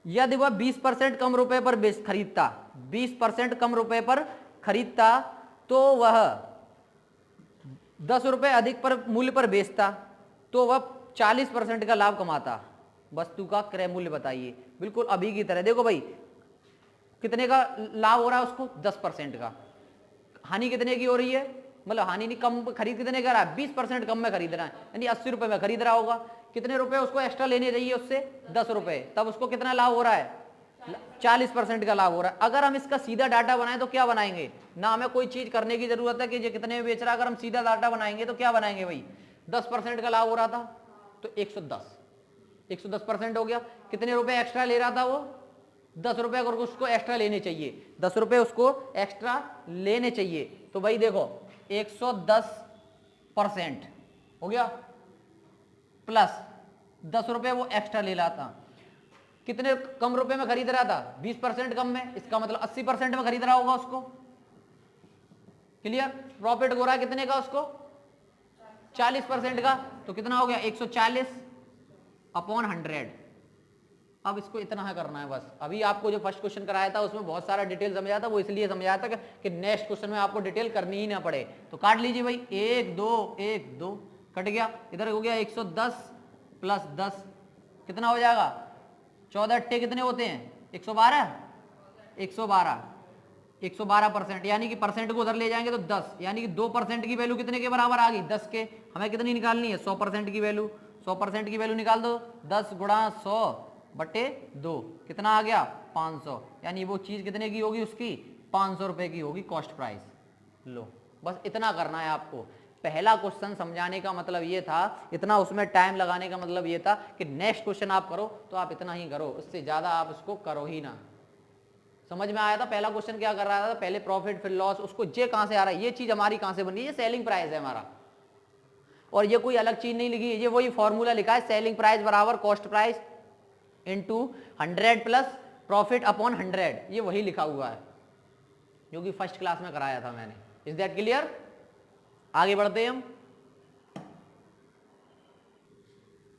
यदि वह 20% कम रुपए पर खरीदता, 20% कम रुपए पर खरीदता तो वह 10 रुपए अधिक पर मूल्य पर बेचता तो वह 40% का लाभ कमाता। वस्तु का क्रय मूल्य बताइए। बिल्कुल अभी की तरह, देखो भाई कितने का लाभ हो रहा है उसको 10% का, हानि कितने की हो रही है, मतलब हानि नहीं, कम खरीद कितने का रहा है 20% कम में खरीद रहा है, यानी 80 रुपए में खरीद रहा होगा। कितने रुपए उसको एक्स्ट्रा लेने चाहिए उससे 10 रुपए, तब उसको कितना लाभ हो रहा है 40% का लाभ हो रहा है। अगर हम इसका सीधा डाटा बनाएं तो क्या बनाएंगे, ना हमें कोई चीज करने की जरूरत है कि ये कितने में बेच रहा है। अगर हम सीधा डाटा बनाएंगे तो क्या बनाएंगे भाई, 10% का लाभ हो रहा था तो 110% हो गया। कितने रुपए एक्स्ट्रा ले रहा था वो 10 रुपए, अगर उसको एक्स्ट्रा लेने चाहिए 10 रुपए उसको एक्स्ट्रा लेने चाहिए, तो भाई देखो 110% हो गया, प्लस 10 रुपए वो एक्स्ट्रा ले लाता। कितने कम रुपए में खरीद रहा था? 20% कम में, इसका मतलब 80% में खरीद रहा होगा उसको। क्लियर? प्रॉफिट हो रहा है कितने का उसको? 40% का। तो कितना हो गया? 140 अपॉन 100। अब इसको इतना है करना है बस। अभी आपको जो फर्स्ट क्वेश्चन कराया था उसमें बहुत सारा डिटेल समझाया था, वो इसलिए समझाया था कि नेक्स्ट क्वेश्चन में आपको डिटेल करनी ही ना पड़े। तो काट लीजिए भाई, 1 2 1 2 कट गया। इधर हो गया 110 प्लस 10 कितना हो जाएगा? 14 अट्ठे कितने होते हैं? 112 112%, यानी कि परसेंट को उधर ले जाएंगे तो 10, यानी कि 2% की वैल्यू कितने के बराबर आ गई? 10 के। हमें कितनी निकालनी है? 100% की वैल्यू। 100% की वैल्यू निकाल दो, 10 गुणा 100 बटे 2 कितना आ गया? 500। यानी वो चीज कितने की होगी? उसकी 500 रुपए की होगी कॉस्ट प्राइस। लो बस इतना करना है आपको। पहला क्वेश्चन समझाने का मतलब ये था, इतना उसमें टाइम लगाने का मतलब ये था कि नेक्स्ट क्वेश्चन आप करो तो आप इतना ही करो, उससे ज्यादा आप उसको करो ही ना। समझ में आया था? पहला क्वेश्चन क्या कर रहा था? पहले प्रॉफिट फिर लॉस, उसको ये कहां से आ रहा है, ये चीज हमारी कहां से बन रही है? ये सेलिंग प्राइस है हमारा, और ये कोई अलग चीज नहीं लिखी है, ये वही फॉर्मूला लिखा है, सेलिंग प्राइस बराबर cost price into 100 plus profit upon 100। ये वही लिखा हुआ है जो कि फर्स्ट क्लास में कराया था मैंने। Is that clear? आगे बढ़ते हैं हम।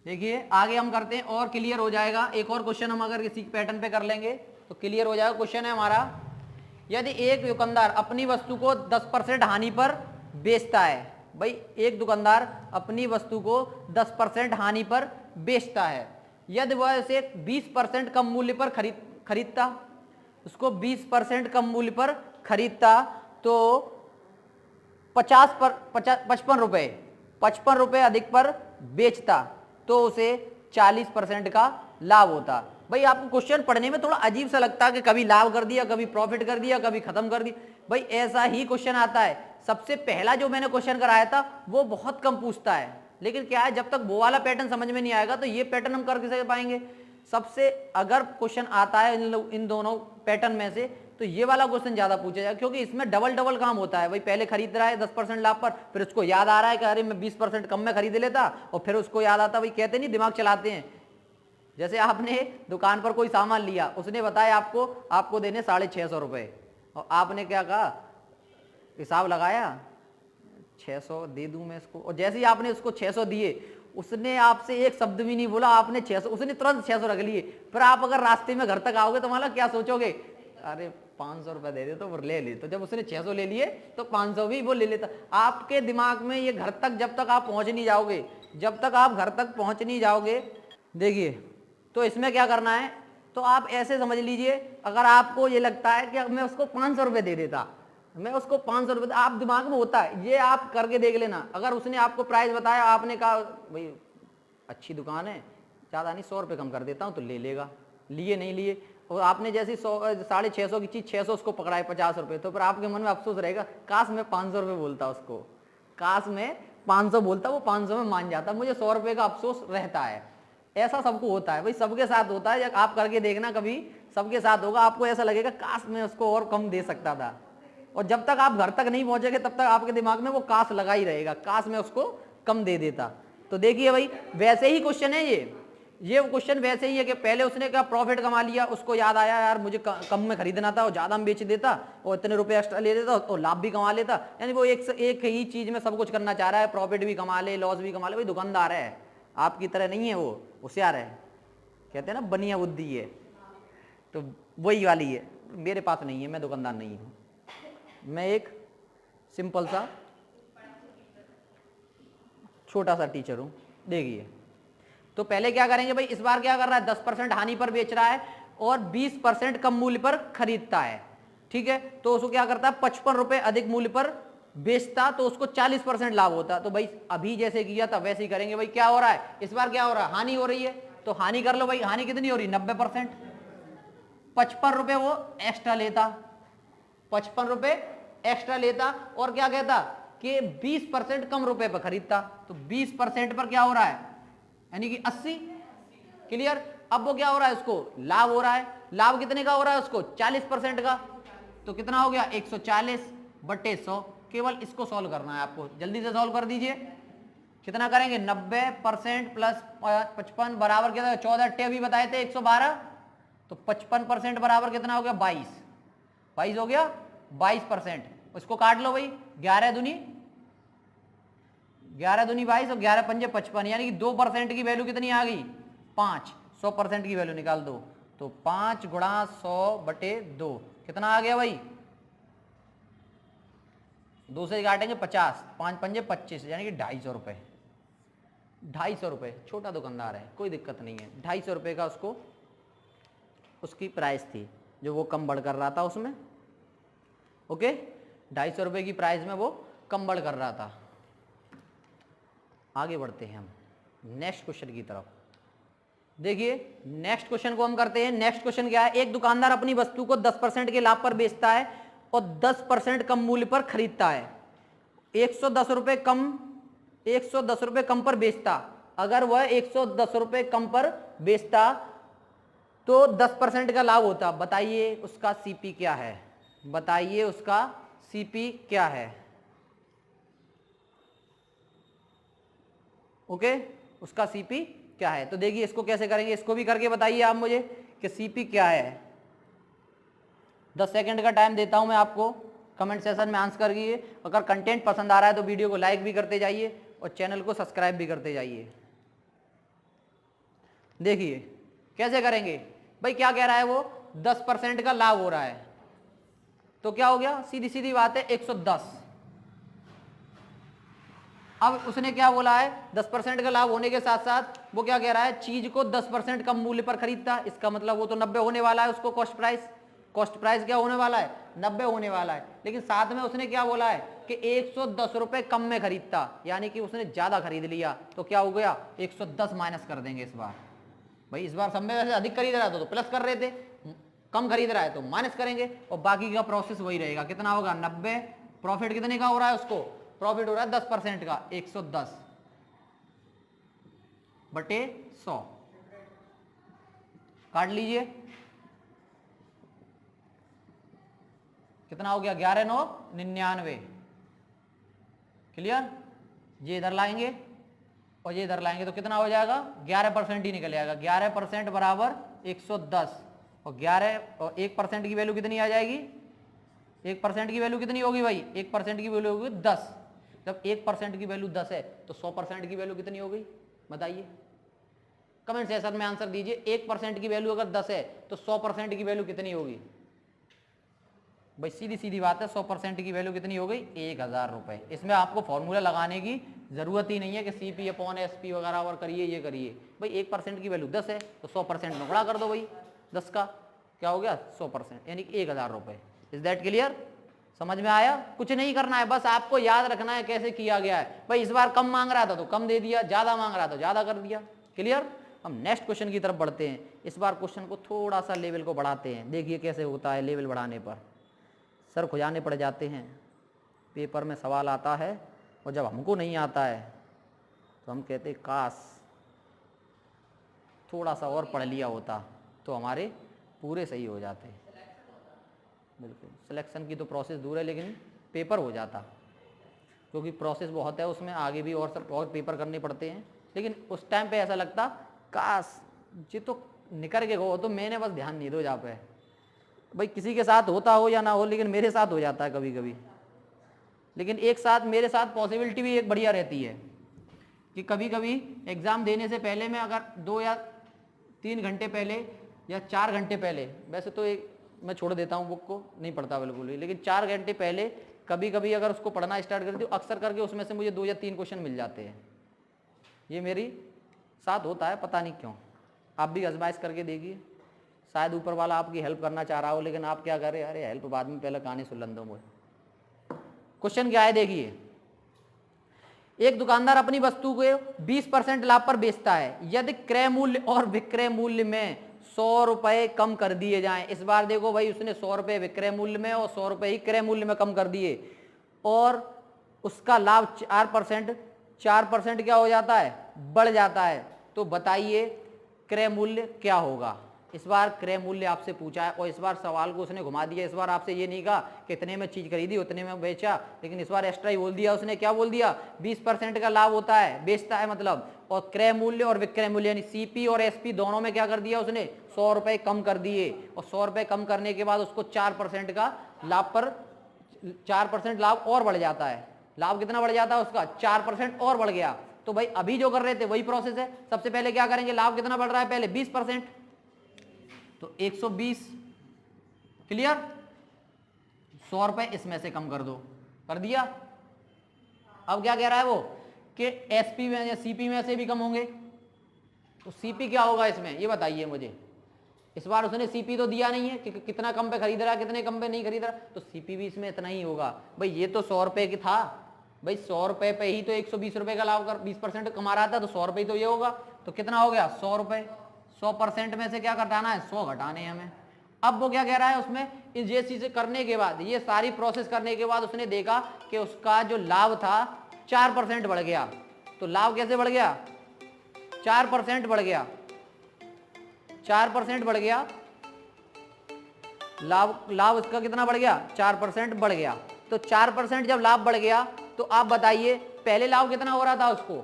देखिए आगे हम करते हैं और क्लियर हो जाएगा। एक और क्वेश्चन हम अगर इसी पैटर्न पे कर लेंगे तो क्लियर हो जाएगा। क्वेश्चन है हमारा, यदि एक दुकानदार अपनी वस्तु को 10% हानि पर बेचता है। भाई एक दुकानदार अपनी वस्तु को 10% हानि पर बेचता है, यदि वह इसे 20% कम मूल्य पर खरीदता, उसको 20% कम मूल्य पर खरीदता तो 55 रुपए अधिक पर बेचता तो उसे 40% का लाभ होता। भाई आपको क्वेश्चन पढ़ने में थोड़ा अजीब सा लगता है कि कभी लाभ कर दिया, कभी प्रॉफिट कर दिया, कभी खत्म कर दिया। भाई ऐसा ही क्वेश्चन आता है। सबसे पहला जो मैंने क्वेश्चन कराया था वो बहुत कम पूछता है, लेकिन क्या है, जब तक वो वाला पैटर्न समझ में नहीं आएगा तो ये पैटर्न हम कर कैसे पाएंगे। सबसे अगर क्वेश्चन आता है इन दोनों पैटर्न में से तो ये वाला क्वेश्चन ज्यादा पूछा जाएगा, क्योंकि इसमें डबल काम होता है। भाई पहले खरीद रहा है 10% लाभ पर, फिर उसको याद आ रहा है कि अरे मैं 20% कम में खरीद लेता, और फिर उसको याद आता, भाई कहते नहीं दिमाग चलाते हैं। जैसे आपने दुकान पर कोई सामान लिया, उसने बताया आपको देने 650 रुपए, और आपने क्या कहा, हिसाब लगाया 600 दे दूं मैं इसको, और जैसे ही आपने उसको 600 दिए, उसने आपसे एक शब्द भी नहीं बोला, आपने 600, उसने तुरंत 600 रख लिए। फिर आप अगर रास्ते में घर तक आओगे तो मतलब क्या सोचोगे, अरे 500 रुपए दे दे तो वो ले ली। तो जब उसने 600 ले लिए तो 500 भी वो ले लेता। आपके दिमाग में ये घर तक जब तक आप पहुंच नहीं जाओगे, जब तक आप घर तक पहुंच नहीं जाओगे, देखिए तो इसमें क्या करना है, तो आप ऐसे समझ लीजिए, अगर आपको ये लगता है कि मैं उसको 500 रुपए दे देता, मैं उसको 500 रुपए, आप दिमाग में होता है, ये आप करके देख लेना। अगर उसने आपको प्राइस बताया, आपने कहा भाई अच्छी दुकान है, ज़्यादा नहीं 100 रुपये कम कर देता हूँ, तो ले लेगा। लिए नहीं लिए, और आपने जैसे 650 की चीज़ 600 उसको पकड़ाए 50 रुपये, तो फिर आपके मन में अफसोस रहेगा, काश मैं 500 रुपये बोलता उसको, काश मैं 500 बोलता, वो 500 में मान जाता, मुझे 100 रुपये का अफसोस रहता है। ऐसा सबको होता है भाई, सबके साथ होता है। जब आप करके देखना कभी, सबके साथ होगा, आपको ऐसा लगेगा काश मैं उसको और कम दे सकता था। और जब तक आप घर तक नहीं पहुंचेंगे तब तक आपके दिमाग में वो काश लगा ही रहेगा, काश मैं उसको कम दे देता। तो देखिए भाई वैसे ही क्वेश्चन है ये क्वेश्चन वैसे ही है कि पहले उसने क्या प्रॉफिट कमा लिया, उसको याद आया यार मुझे कम में खरीदना था और ज्यादा में बेच देता और इतने रुपए एक्स्ट्रा ले देता और लाभ भी कमा लेता। यानी वो एक ही चीज में सब कुछ करना चाह रहा है, प्रॉफिट भी कमा ले, लॉस भी कमा ले। भाई दुकानदार है, आपकी तरह नहीं है, वो होशियार है, कहते हैं ना बनिया बुद्धि है, तो वही वाली है। मेरे पास नहीं है, मैं दुकानदार नहीं हूँ, मैं एक सिंपल सा छोटा सा टीचर हूं। देखिए तो पहले क्या करेंगे भाई, इस बार क्या कर रहा है, 10% हानि पर बेच रहा है और 20% कम मूल्य पर खरीदता है, ठीक है। तो उसको क्या करता है, 55 रुपए अधिक मूल्य पर बेचता तो उसको 40% लाभ होता। तो भाई अभी जैसे किया था वैसे ही करेंगे। भाई क्या हो रहा है, इस बार क्या हो रहा है, हानि हो रही है, तो हानि कर लो भाई। हानि कितनी हो रही, 90%। 55 रुपए वो एक्स्ट्रा लेता, 55 रुपए एक्स्ट्रा लेता, और क्या कहता कि 20% कम रुपए पर खरीदता। तो 20% पर क्या हो रहा है, यानी कि 80। क्लियर। अब वो क्या हो रहा है, उसको लाभ हो रहा है। लाभ कितने का हो रहा है उसको, 40% का। तो कितना हो गया, 140 बटे 100। केवल इसको सॉल्व करना है आपको, जल्दी से सॉल्व कर दीजिए। कितना करेंगे 90% प्लस 55 बराबर कितना 14 अट्टे भी बताए थे 112, तो 55% बराबर कितना हो गया 22 हो गया 22%। उसको काट लो भाई, 11 दूनी 22 और 11 पंजे 55, यानी कि 2% की वैल्यू कितनी आ गई 5। 100% की वैल्यू निकाल दो, तो 5 गुणा 100/2 कितना आ गया भाई, 2 से काटेंगे 50, 5 पंजे 25, यानी कि 250 रुपये। 250 रुपये, छोटा दुकानदार है कोई दिक्कत नहीं है, 250 रुपये का उसको उसकी प्राइस थी, जो वो कम बढ़ कर रहा था उसमें। ओके, 250 रुपये की प्राइस में वो कम बढ़ कर रहा था। आगे बढ़ते हैं हम नेक्स्ट क्वेश्चन की तरफ। देखिए नेक्स्ट क्वेश्चन को हम करते हैं। नेक्स्ट क्वेश्चन क्या है, एक दुकानदार अपनी वस्तु को 10% के लाभ पर बेचता है और 10% कम मूल्य पर खरीदता है। 110 रुपये कम पर बेचता। अगर वह 110 रुपये कम पर बेचता तो 10% का लाभ होता। बताइए उसका सीपी क्या है, बताइए उसका सीपी क्या है। ओके, उसका सीपी क्या है। तो देखिए इसको कैसे करेंगे, इसको भी करके बताइए आप मुझे कि सीपी क्या है। 10 सेकंड का टाइम देता हूं मैं आपको, कमेंट सेशन में आंसर करिए। अगर कंटेंट पसंद आ रहा है तो वीडियो को लाइक भी करते जाइए और चैनल को सब्सक्राइब भी करते जाइए। देखिए कैसे करेंगे भाई, क्या कह रहा है वो 10% का लाभ हो रहा है, तो क्या हो गया, सीधी सीधी बात है 110। अब उसने क्या बोला है, 10% का लाभ होने के साथ साथ वो क्या कह रहा है, चीज को 10% कम मूल्य पर खरीदता। इसका मतलब वो तो 90 होने वाला है, उसको कॉस्ट प्राइस क्या होने वाला है 90 होने वाला है। लेकिन साथ में उसने क्या बोला है कि 110 रुपये कम में खरीदता, यानी कि उसने ज्यादा खरीद लिया, तो क्या हो गया 110 माइनस कर देंगे इस बार। भाई इस बार सब में वैसे अधिक खरीद रहा था तो प्लस कर रहे थे, कम खरीद रहा है तो माइनस करेंगे, और बाकी का प्रोसेस वही रहेगा। कितना होगा 90, प्रॉफिट कितने का हो रहा है, उसको प्रॉफिट हो रहा है 10% का, 110/100 काट लीजिए, कितना हो गया 11,999। क्लियर, ये इधर लाएंगे और ये इधर लाएंगे तो कितना हो जाएगा 11% ही निकल आएगा। 11% बराबर 110 और 1% की वैल्यू कितनी आ जाएगी, 1% की वैल्यू कितनी होगी भाई, 1% की वैल्यू होगी 10। जब 1% की वैल्यू 10 है तो 100% की वैल्यू कितनी हो गई बताइए, कमेंट सेक्शन में आंसर दीजिए। 1% की वैल्यू अगर 10 है तो 100% की वैल्यू कितनी होगी भाई, सीधी सीधी बात है, 100% की वैल्यू कितनी हो गई 1000 रुपए। इसमें आपको फॉर्मूला लगाने की जरूरत ही नहीं है कि CP/SP वगैरह और करिए ये करिए भाई। 1% की वैल्यू 10 है तो 100% में गुणा कर दो भाई, 10 का क्या हो गया 100%, यानी कि 1000 रुपए। इज दैट क्लियर, समझ में आया। कुछ नहीं करना है, बस आपको याद रखना है कैसे किया गया है। भाई इस बार कम मांग रहा था तो कम दे दिया, ज्यादा मांग रहा था ज्यादा कर दिया। क्लियर, हम नेक्स्ट क्वेश्चन की तरफ बढ़ते हैं। इस बार क्वेश्चन को थोड़ा सा लेवल को बढ़ाते हैं, देखिए कैसे होता है। लेवल बढ़ाने पर सर खुजाने पड़ जाते हैं, पेपर में सवाल आता है और जब हमको नहीं आता है तो हम कहते काश थोड़ा सा और पढ़ लिया होता तो हमारे पूरे सही हो जाते। बिल्कुल, सिलेक्शन की तो प्रोसेस दूर है लेकिन पेपर हो जाता, क्योंकि प्रोसेस बहुत है उसमें, आगे भी और सब और पेपर करने पड़ते हैं। लेकिन उस टाइम पे ऐसा लगता काश ये तो निकल के गो, तो मैंने बस ध्यान नहीं दो जा पे। भाई किसी के साथ होता हो या ना हो, लेकिन मेरे साथ हो जाता है कभी कभी। लेकिन एक साथ मेरे साथ पॉसिबिलिटी भी एक बढ़िया रहती है कि कभी कभी एग्ज़ाम देने से पहले मैं अगर 2 या 3 घंटे पहले या 4 घंटे पहले, वैसे तो एक मैं छोड़ देता हूँ बुक को, नहीं पढ़ता बिल्कुल भी, लेकिन 4 घंटे पहले कभी कभी अगर उसको पढ़ना स्टार्ट कर दूँ, अक्सर करके उसमें से मुझे 2 या 3 क्वेश्चन मिल जाते हैं। ये मेरी साथ होता है, पता नहीं क्यों। आप भी आजमाइश करके देखिए, शायद ऊपर वाला आपकी हेल्प करना चाह रहा हो, लेकिन आप क्या करें, अरे हेल्प बाद में, पहले कहानी सुन दो मुझे। क्वेश्चन क्या है देखिए, एक दुकानदार अपनी वस्तु को 20% लाभ पर बेचता है, यदि क्रय मूल्य और विक्रय मूल्य में 100 रुपए कम कर दिए जाएं। इस बार देखो भाई, उसने 100 रुपए विक्रय मूल्य में और 100 रुपए ही क्रय मूल्य में कम कर दिए, और उसका लाभ 4% क्या हो जाता है, बढ़ जाता है। तो बताइए क्रय मूल्य क्या होगा। इस बार क्रय मूल्य आपसे पूछा है और इस बार सवाल को उसने घुमा दिया। इस बार आपसे ये नहीं कहा कितने में चीज खरीदी उतने में बेचा, लेकिन इस बार एक्स्ट्रा ही बोल दिया उसने। क्या बोल दिया? 20% का लाभ होता है, बेचता है मतलब। और क्रय मूल्य और विक्रय मूल्य यानी सीपी और एसपी दोनों में क्या कर दिया उसने? 100 रुपए कम कर दिए। और 100 रुपए कम करने के बाद उसको 4% का लाभ पर 4% लाभ और बढ़ जाता है। लाभ कितना बढ़ जाता है उसका? 4% और बढ़ गया। तो भाई अभी जो कर रहे थे वही प्रोसेस है। सबसे पहले क्या करेंगे? लाभ कितना बढ़ रहा है? पहले 20%, तो 120। क्लियर? 100 रुपए इसमें से कम कर दो, कर दिया। अब क्या कह रहा है वो कि एसपी में या सीपी में से भी कम होंगे। तो सीपी क्या होगा इसमें, ये बताइए मुझे। इस बार उसने सीपी तो दिया नहीं है कि कितना कम पे खरीद रहा है कितने कम पे नहीं खरीद रहा, तो सीपी भी इसमें इतना ही होगा। भाई ये तो 100 रुपए की था, भाई 100 रुपए पे ही तो 120 रुपए का लाभ कर 20% कमा रहा था, तो 100 रुपए तो ये होगा। तो कितना हो गया? 100 रुपए। 100% में से क्या घटाना है? 100 घटाने हैं हमें। अब वो क्या कह रहा है उसमें, ये चीजें करने के बाद, ये सारी प्रोसेस करने के बाद उसने देखा कि उसका जो लाभ था 4% बढ़ गया। तो लाभ कैसे बढ़ गया? 4% बढ़ गया। 4% बढ़ गया लाभ उसका कितना बढ़ गया? 4% बढ़ गया। तो 4% जब लाभ बढ़ गया तो आप बताइए पहले लाभ कितना हो रहा था उसको?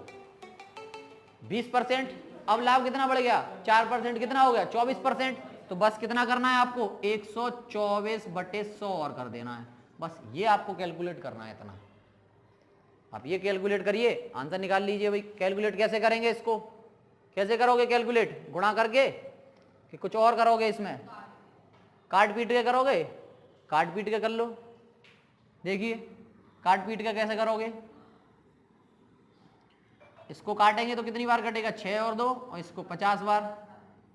20%। अब लाभ कितना बढ़ गया? 4% कितना हो गया? 24%। तो बस कितना करना है आपको? 124/100 और कर देना है। बस ये आपको कैलकुलेट करना है इतना। आप ये कैलकुलेट करिए, आंसर निकाल लीजिए। भाई कैलकुलेट कैसे करेंगे इसको? कैसे करोगे कैलकुलेट? गुणा करके कि कुछ और करोगे इसमें? काट पीट के करोगे? काट पीट के कर लो। देखिए काट पीट के कैसे करोगे? इसको काटेंगे तो कितनी बार कटेगा? 6 और 2, और इसको 50 बार।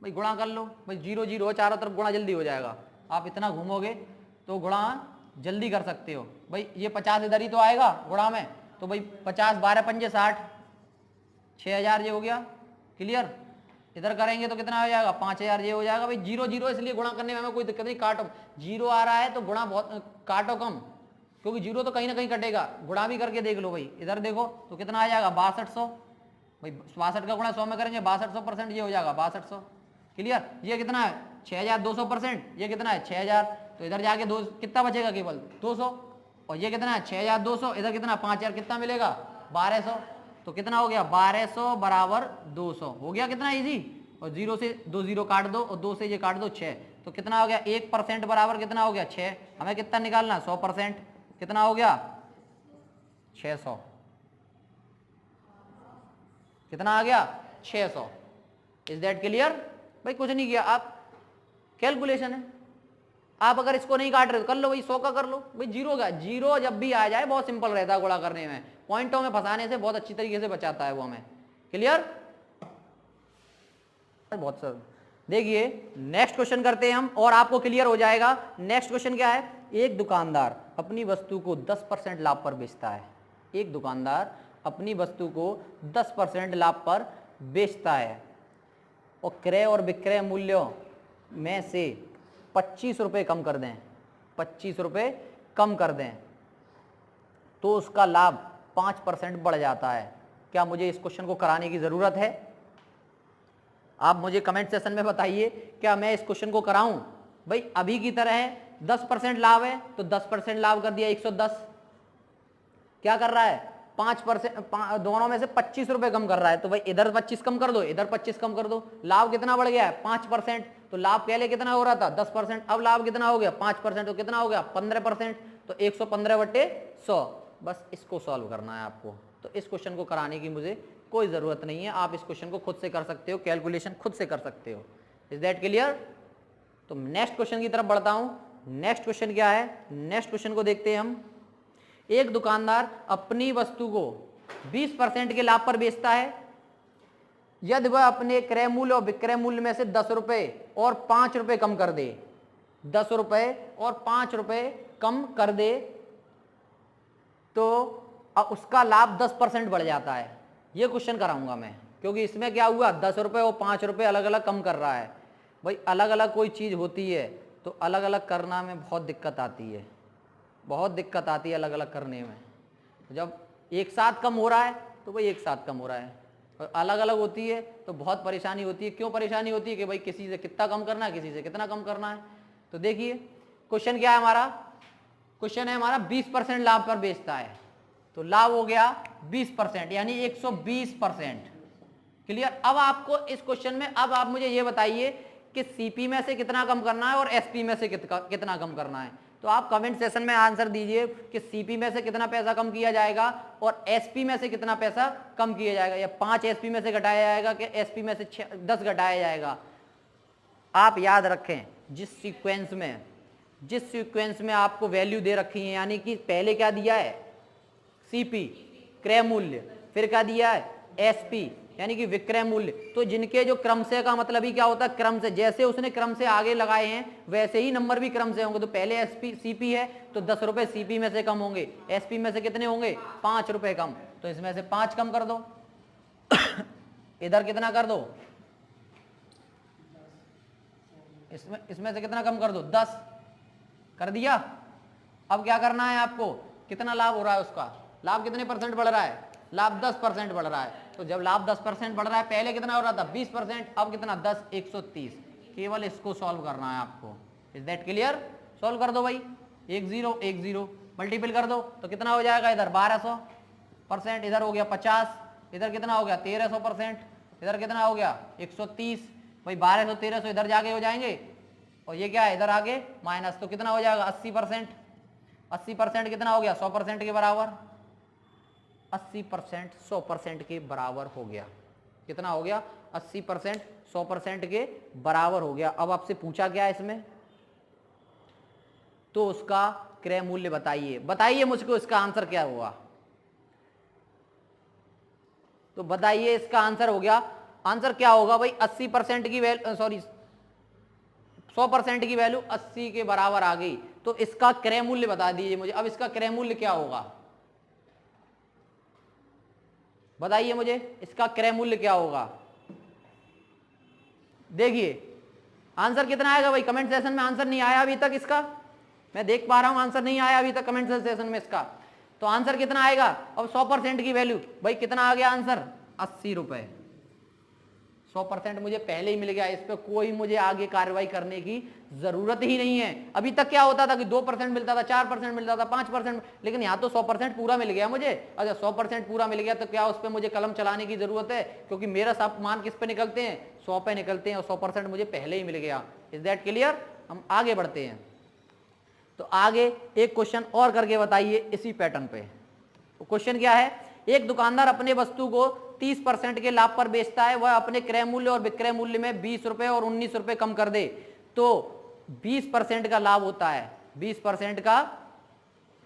भाई गुणा कर लो। भाई 0 0 चारों तरफ गुणा जल्दी हो जाएगा। आप इतना घूमोगे तो गुणा जल्दी कर सकते हो। भाई ये 50 इधर ही तो आएगा गुणा में, तो भाई 50 12 पंजे 60, 6000 ये हो गया। क्लियर? इधर करेंगे तो कितना हो जाएगा? 5000 ये हो जाएगा। भाई 0 0 इसलिए गुणा करने में हमें कोई दिक्कत नहीं। काटो, 0 आ रहा है तो गुणा बहुत काटो कम, क्योंकि 0 तो कहीं ना कहीं कटेगा। गुणा भी करके देख लो। भाई इधर देखो तो कितना आ जाएगा? 6200। भाई 62 का गुणा 100 में करेंगे 6200%, ये हो जाएगा 6200। क्लियर? ये कितना है? 6200%। ये कितना है? 6000। तो इधर जाके दो कितना बचेगा? केवल 200। और ये कितना है? 6200। इधर कितना? 5000। कितना मिलेगा? 1200। तो कितना हो गया? 1200 बराबर 200 हो गया। कितना इजी। और 0 से 2 0 काट दो और 2 से ये काट दो 6। तो कितना हो गया? 1% बराबर कितना हो गया? 6। हमें कितना निकालना? 100%। कितना हो गया? 600। कितना आ गया? 600। Is that clear? भाई कुछ नहीं किया, आप कैलकुलेशन है। आप अगर इसको नहीं काट रहे तो कर लो भाई 100 का कर लो। भाई 0 का 0 जब भी आ जाए बहुत सिंपल रहता है गुणा करने में। पॉइंटों में फंसाने से बहुत अच्छी तरीके से बचाता है वो हमें। क्लियर? बहुत सर। देखिए नेक्स्ट क्वेश्चन करते हैं हम और आपको क्लियर हो जाएगा। नेक्स्ट क्वेश्चन क्या है? एक दुकानदार अपनी वस्तु को 10% लाभ पर बेचता है। एक दुकानदार अपनी वस्तु को 10% लाभ पर बेचता है और क्रय और विक्रय मूल्यों में से 25 रुपये कम कर दें, 25 रुपये कम कर दें तो उसका लाभ 5% बढ़ जाता है। क्या मुझे इस क्वेश्चन को कराने की ज़रूरत है? आप मुझे कमेंट सेशन में बताइए, क्या मैं इस क्वेश्चन को कराऊं? भाई अभी की तरह है 10% लाभ है तो 10% लाभ कर दिया 110। क्या कर रहा है? 5%, दोनों में से 25 रुपए कम कर रहा है। तो भाई इधर 25 कम कर दो, इधर 25 कम कर दो। लाभ कितना बढ़ गया है? 5%। तो लाभ पहले कितना हो रहा था? 10%। अब लाभ कितना हो गया? 5%। तो कितना हो गया? 15%। तो 115/100। बस इसको सॉल्व करना है आपको। तो इस क्वेश्चन को कराने की मुझे कोई ज़रूरत नहीं है, आप इस क्वेश्चन को खुद से कर सकते हो, कैलकुलेशन खुद से कर सकते हो। Is that clear? तो नेक्स्ट क्वेश्चन की तरफ बढ़ता हूं। नेक्स्ट क्वेश्चन क्या है? नेक्स्ट क्वेश्चन को देखते हैं हम। एक दुकानदार अपनी वस्तु को 20% के लाभ पर बेचता है यदि वह अपने क्रय मूल्य और विक्रय मूल्य में से 10 रुपए और 5 रुपए कम कर दे। 10 रुपए और 5 रुपए कम कर दे तो उसका लाभ 10% बढ़ जाता है। ये क्वेश्चन कराऊंगा मैं, क्योंकि इसमें क्या हुआ? 10 रुपए और 5 रुपए अलग अलग कम कर रहा है। भाई अलग अलग कोई चीज़ होती है तो अलग अलग करना में बहुत दिक्कत आती है, बहुत दिक्कत आती है अलग अलग करने में। जब एक साथ कम हो रहा है तो भाई एक साथ कम हो रहा है, और अलग अलग होती है तो बहुत परेशानी होती है। क्यों परेशानी होती है कि भाई किसी से कितना कम करना है, किसी से कितना कम करना है। तो देखिए क्वेश्चन क्या है हमारा, क्वेश्चन है हमारा 20% लाभ पर बेचता है, तो लाभ हो गया 20% यानी 120%। क्लियर। अब आपको इस क्वेश्चन में अब आप मुझे ये बताइए कि सीपी में से कितना कम करना है और एसपी में से कितना कम करना है। तो आप कमेंट सेशन में आंसर दीजिए कि सीपी में से कितना पैसा कम किया जाएगा और एसपी में से कितना पैसा कम किया जाएगा, या 5 एसपी में से घटाया जाएगा कि एसपी में से 10 घटाया जाएगा। आप याद रखें जिस सीक्वेंस में आपको वैल्यू दे रखी है, यानी कि पहले क्या दिया है सीपी क्रय मूल्य, फिर क्या दिया है एसपी यानी कि विक्रय मूल्य। तो जिनके जो क्रम से का मतलब ही क्या होता है, क्रम से, जैसे उसने क्रम से आगे लगाए हैं वैसे ही नंबर भी क्रम से होंगे। तो पहले एसपी सीपी है तो 10 रुपए सीपी में से कम होंगे, एसपी में से कितने होंगे 5 रुपए कम, तो इसमें से 5 कम कर दो इधर कितना कर दो, इसमें से कितना कम कर दो 10 कर दिया। अब क्या करना है आपको, कितना लाभ हो रहा है उसका, लाभ कितने परसेंट बढ़ रहा है, लाभ 10% बढ़ रहा है। तो जब लाभ 10% बढ़ रहा है, पहले कितना हो रहा था 20%, अब कितना 10 130। केवल इसको सॉल्व करना है आपको। Is that clear. सॉल्व कर दो भाई, 1 0 1 0 मल्टीपल कर दो तो कितना हो जाएगा, इधर 1200%, इधर हो गया 50, इधर कितना हो गया 1300%, इधर कितना हो गया 130। भाई 1200 1300 इधर जाके हो जाएंगे और ये क्या है इधर आगे माइनस, तो कितना हो जाएगा 80%। 80% कितना हो गया 100% के बराबर, 80% 100% के बराबर हो गया। कितना हो गया 80% 100% के बराबर हो गया। अब आपसे पूछा क्या है इसमें, तो उसका क्रय मूल्य बताइए। बताइए मुझको इसका आंसर क्या हुआ, तो बताइए इसका आंसर हो गया, आंसर क्या होगा भाई 80% की वैल्यू, सॉरी 100% की वैल्यू 80 के बराबर आ गई। तो इसका क्रय मूल्य बता दीजिए मुझे। अब इसका क्रय मूल्य क्या होगा बताइए मुझे, इसका क्रय मूल्य क्या होगा। देखिए आंसर कितना आएगा भाई, कमेंट सेशन में आंसर नहीं आया अभी तक इसका, मैं देख पा रहा हूं आंसर नहीं आया अभी तक कमेंट सेशन में इसका। तो आंसर कितना आएगा, अब 100% की वैल्यू भाई कितना आ गया आंसर 80 रुपए। 100% मुझे पहले ही मिल गया, इस पे कोई मुझे आगे कार्रवाई करने की जरूरत ही नहीं है। अभी तक क्या होता था कि 2% मिलता था, 4% मिलता था, 5%, लेकिन यहाँ तो 100% पूरा मिल गया मुझे। अच्छा 100% पूरा मिल गया तो क्या उस पर मुझे कलम चलाने की जरूरत है, क्योंकि मेरा सब मान किस पे निकलते हैं 100 पे निकलते हैं और 100% मुझे पहले ही मिल गया। Is that clear. हम आगे बढ़ते हैं, तो आगे एक क्वेश्चन और करके बताइए इसी पैटर्न पे। क्वेश्चन क्या है, एक दुकानदार अपने वस्तु को 30% के लाभ पर बेचता है, वह अपने क्रय मूल्य और विक्रय मूल्य में 20 रुपए और 19 रुपए कम कर दे, तो 20% का लाभ होता है, 20% का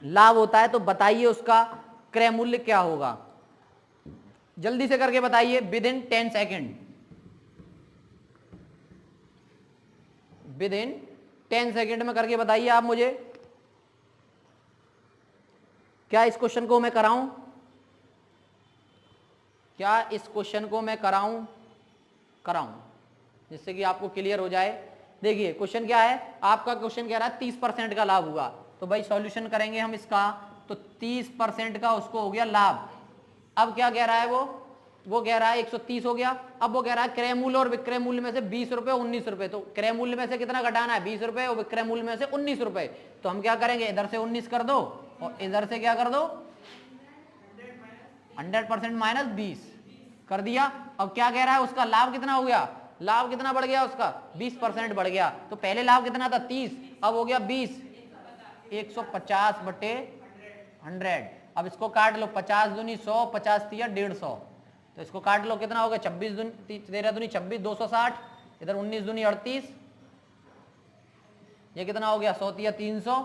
लाभ होता है। तो बताइए उसका क्रय मूल्य क्या होगा, जल्दी से करके बताइए with in 10 second, with in 10 second में करके बताइए आप मुझे। क्या इस क्वेश्चन को मैं कराऊं, क्या इस क्वेश्चन को मैं कराऊं जिससे कि आपको क्लियर हो जाए। देखिए क्वेश्चन क्या है, आपका क्वेश्चन कह रहा है 30% का लाभ हुआ, तो भाई सॉल्यूशन करेंगे हम इसका, तो 30% का उसको हो गया लाभ। अब क्या कह रहा है वो कह रहा है 130 हो गया। अब वो कह रहा है क्रय मूल्य और विक्रय मूल्य में से 20 रुपए 19 रुपए, तो क्रय मूल्य में से कितना घटाना है 20 रुपए और विक्रय मूल्य में से 19 रुपए। तो हम क्या करेंगे, इधर से 19 कर दो और इधर से क्या कर दो 100% माइनस 20 कर दिया। अब क्या कह रहा है उसका लाभ कितना हो गया, लाभ कितना बढ़ गया उसका 20% बढ़ गया। तो पहले लाभ कितना था 30, अब हो गया 20, 150 बटे 100। अब इसको काट लो, 50 दूनी 100, 50 तिया 150, तो इसको काट लो कितना हो गया 26 दूनी 13 दूनी 26, 260, इधर 19 दूनी 38, ये कितना हो गया 100 तिया 300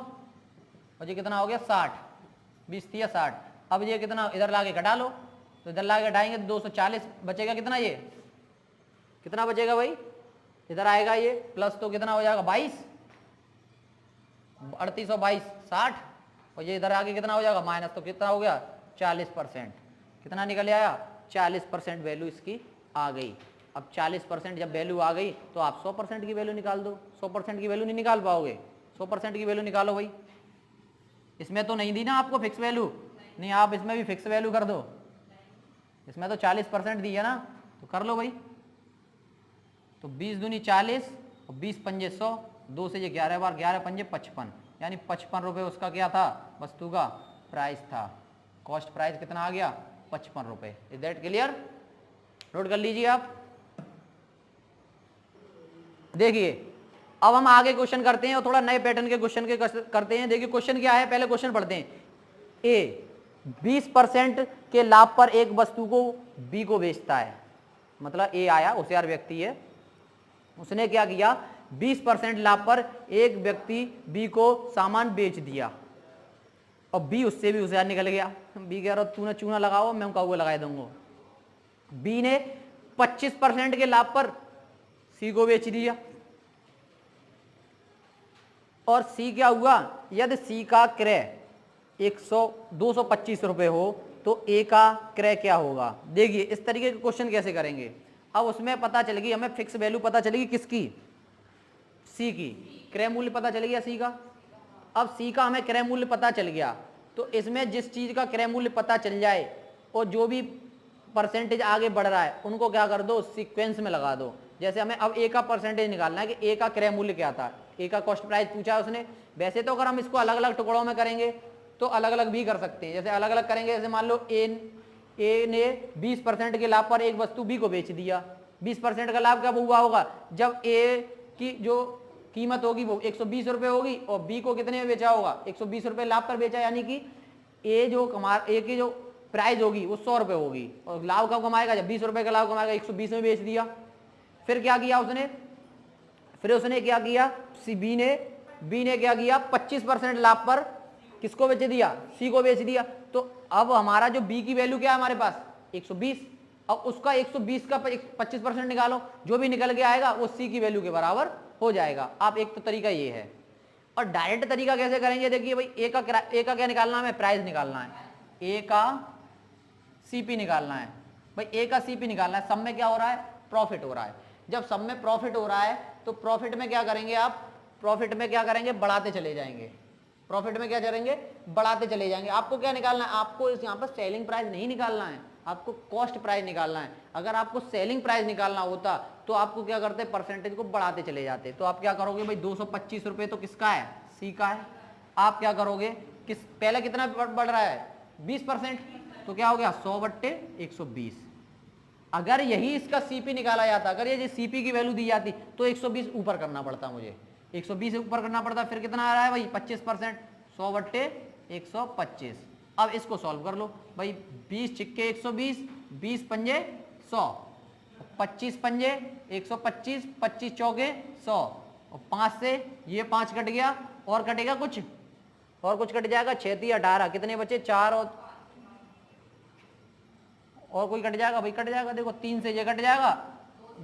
और ये कितना हो गया 60, 20 तिया 60। अब ये कितना इधर लाके घटा लो, तो इधर लाके घटाएंगे तो 240 बचेगा, कितना ये कितना बचेगा भाई, इधर आएगा ये प्लस, तो कितना हो जाएगा 22, 38 और 22 60, और ये इधर आगे कितना हो जाएगा माइनस, तो कितना हो गया 40%। कितना निकल आया 40% वैल्यू इसकी आ गई। अब 40% जब वैल्यू आ गई तो आप 100% की वैल्यू निकाल दो। 100% की वैल्यू नहीं निकाल पाओगे, 100% की वैल्यू निकालो भाई। इसमें तो नहीं दी ना आपको फिक्स वैल्यू, नहीं आप इसमें भी फिक्स वैल्यू कर दो, इसमें तो 40% दी है ना, तो कर लो भाई। तो 20 दूनी 40 और 20 पंजे 100, 2 से ये 11 बार, 11 पंजे 55, यानी 55 रुपये उसका क्या था, वस्तु का प्राइस था। कॉस्ट प्राइस कितना आ गया, 55 रुपये। Is that clear? नोट कर लीजिए आप। देखिए अब हम आगे क्वेश्चन करते हैं और थोड़ा नए पैटर्न के क्वेश्चन के करते हैं। देखिए क्वेश्चन क्या है, पहले क्वेश्चन पढ़ते हैं। ए 20% के लाभ पर एक वस्तु को बी को बेचता है। मतलब ए आया, होशियार व्यक्ति है, उसने क्या किया, 20% लाभ पर एक व्यक्ति बी को सामान बेच दिया और बी उससे भी होशियार निकल गया। बी कह रहा तूने चूना लगाओ, मैं उनका वो लगा दूंगा। बी ने 25% के लाभ पर सी को बेच दिया और सी क्या हुआ, यदि सी का क्रय 225 रुपए हो तो ए का क्रय क्या होगा। देखिए इस तरीके के क्वेश्चन कैसे करेंगे। अब उसमें पता चलेगी हमें फिक्स वैल्यू पता चलेगी किसकी, सी की। क्रय मूल्य पता चल गया सी का। अब सी का हमें क्रय मूल्य पता चल गया, तो इसमें जिस चीज का क्रय मूल्य पता चल जाए और जो भी परसेंटेज आगे बढ़ रहा है उनको क्या कर दो, सीक्वेंस में लगा दो। जैसे हमें अब ए का परसेंटेज निकालना है कि ए का क्रय मूल्य क्या था, ए का कॉस्ट प्राइस पूछा है उसने। वैसे तो अगर हम इसको अलग अलग टुकड़ों में करेंगे तो अलग अलग भी कर सकते हैं। जैसे अलग अलग करेंगे, जैसे मान लो ए ने 20% के लाभ पर एक वस्तु बी को बेच दिया। 20% का लाभ कब हुआ होगा, जब ए की जो कीमत होगी वो 120 रुपये होगी और बी को कितने में बेचा होगा, 120 रुपये लाभ पर बेचा, यानी कि ए की जो प्राइस होगी वो 100 रुपये होगी और लाभ कब कमाएगा, जब 20 रुपये का लाभ कमाएगा, 120 में बेच दिया। फिर क्या किया उसने, क्या किया, बी ने क्या किया, 25% लाभ पर किसको बेच दिया, सी को बेच दिया। तो अब हमारा जो बी की वैल्यू क्या है हमारे पास, 120। अब उसका 120 का 25% निकालो, जो भी निकल के आएगा वो सी की वैल्यू के बराबर हो जाएगा। आप एक तो तरीका ये है। और डायरेक्ट तरीका कैसे करेंगे, देखिए भाई ए का क्या निकालना है, हमें प्राइस निकालना है, ए का सीपी निकालना है। भाई ए का सीपी निकालना है, सब में क्या हो रहा है, प्रॉफिट हो रहा है। जब सब में प्रॉफिट हो रहा है तो प्रॉफिट में क्या करेंगे आप, प्रॉफिट में क्या करेंगे, बढ़ाते चले जाएंगे। प्रॉफिट में क्या करेंगे, बढ़ाते चले जाएंगे। आपको क्या निकालना है, आपको इस यहाँ पर सेलिंग प्राइस नहीं निकालना है, आपको कॉस्ट प्राइस निकालना है। अगर आपको सेलिंग प्राइस निकालना होता तो आपको क्या करते, परसेंटेज को बढ़ाते चले जाते। तो आप क्या करोगे भाई, 225 रुपये तो किसका है, सी का है। आप क्या करोगे, पहले कितना बढ़ रहा है, 20%, तो क्या हो गया 100/120। अगर यही इसका सीपी निकाला जाता, अगर ये सीपी की वैल्यू दी जाती तो 120 ऊपर करना पड़ता, मुझे 120 ऊपर करना पड़ता। फिर कितना आ रहा है भाई, 25%, 100/125। अब इसको सॉल्व कर लो भाई, 20 छिक्के 120, 20 पंजे 100, 25 पंजे 125, 25 चौके 100 और 5 से ये 5 कट गया और कटेगा कुछ और कुछ कट जाएगा, 6 3 18, कितने बचे 4 और कोई कट जाएगा भाई, कट जाएगा। देखो 3 से ये कट जाएगा,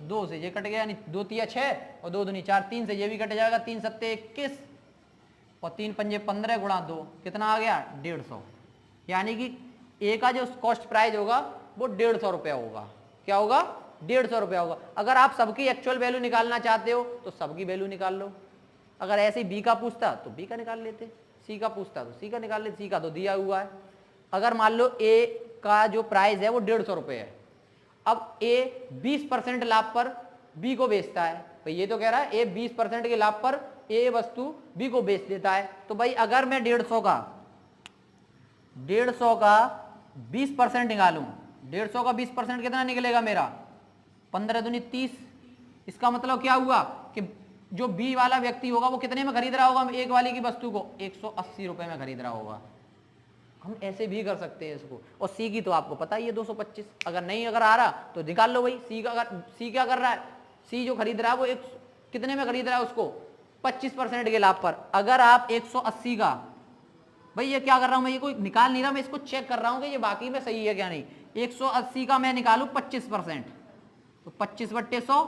2 से ये कट गया, यानी 2 3 6 और 2 दूनी 4, 3 से ये भी कट जाएगा, 3 7 21 और 3 पंजे 15 गुणा 2 कितना आ गया 150। यानी कि ए का जो कॉस्ट प्राइस होगा वो 150 रुपया होगा। क्या होगा, 150 रुपया होगा। अगर आप सबकी एक्चुअल वैल्यू निकालना चाहते हो तो सबकी वैल्यू निकाल लो। अगर ऐसे ही बी का पूछता तो बी का निकाल लेते, सी का पूछता तो सी का निकाल लेते, सी का तो दिया हुआ है। अगर मान लो ए का जो प्राइस है वो 150 रुपये है, अब ए 20% लाभ पर बी को बेचता है। भाई ये तो कह रहा है ए 20% के लाभ पर ए वस्तु बी को बेच देता है। तो भाई अगर मैं 150 का 20% निकालूं, 150 का 20% कितना निकलेगा मेरा, 15 दूनी 30। इसका मतलब क्या हुआ कि जो बी वाला व्यक्ति होगा वो कितने में खरीद रहा होगा, एक वाली की वस्तु को 180 रुपए में खरीद रहा होगा। हम ऐसे भी कर सकते हैं इसको। और सी की तो आपको पता ही है 225। अगर नहीं अगर आ रहा तो निकाल लो भाई। सी का अगर सी क्या कर रहा है, सी जो खरीद रहा है वो कितने में खरीद रहा है उसको, 25% के लाभ पर। अगर आप 180 का, भाई ये क्या कर रहा हूं मैं, ये कोई निकाल नहीं रहा, मैं इसको चेक कर रहा हूं कि ये बाकी में सही है क्या नहीं। 180 का मैं निकालू 25%, तो 25/100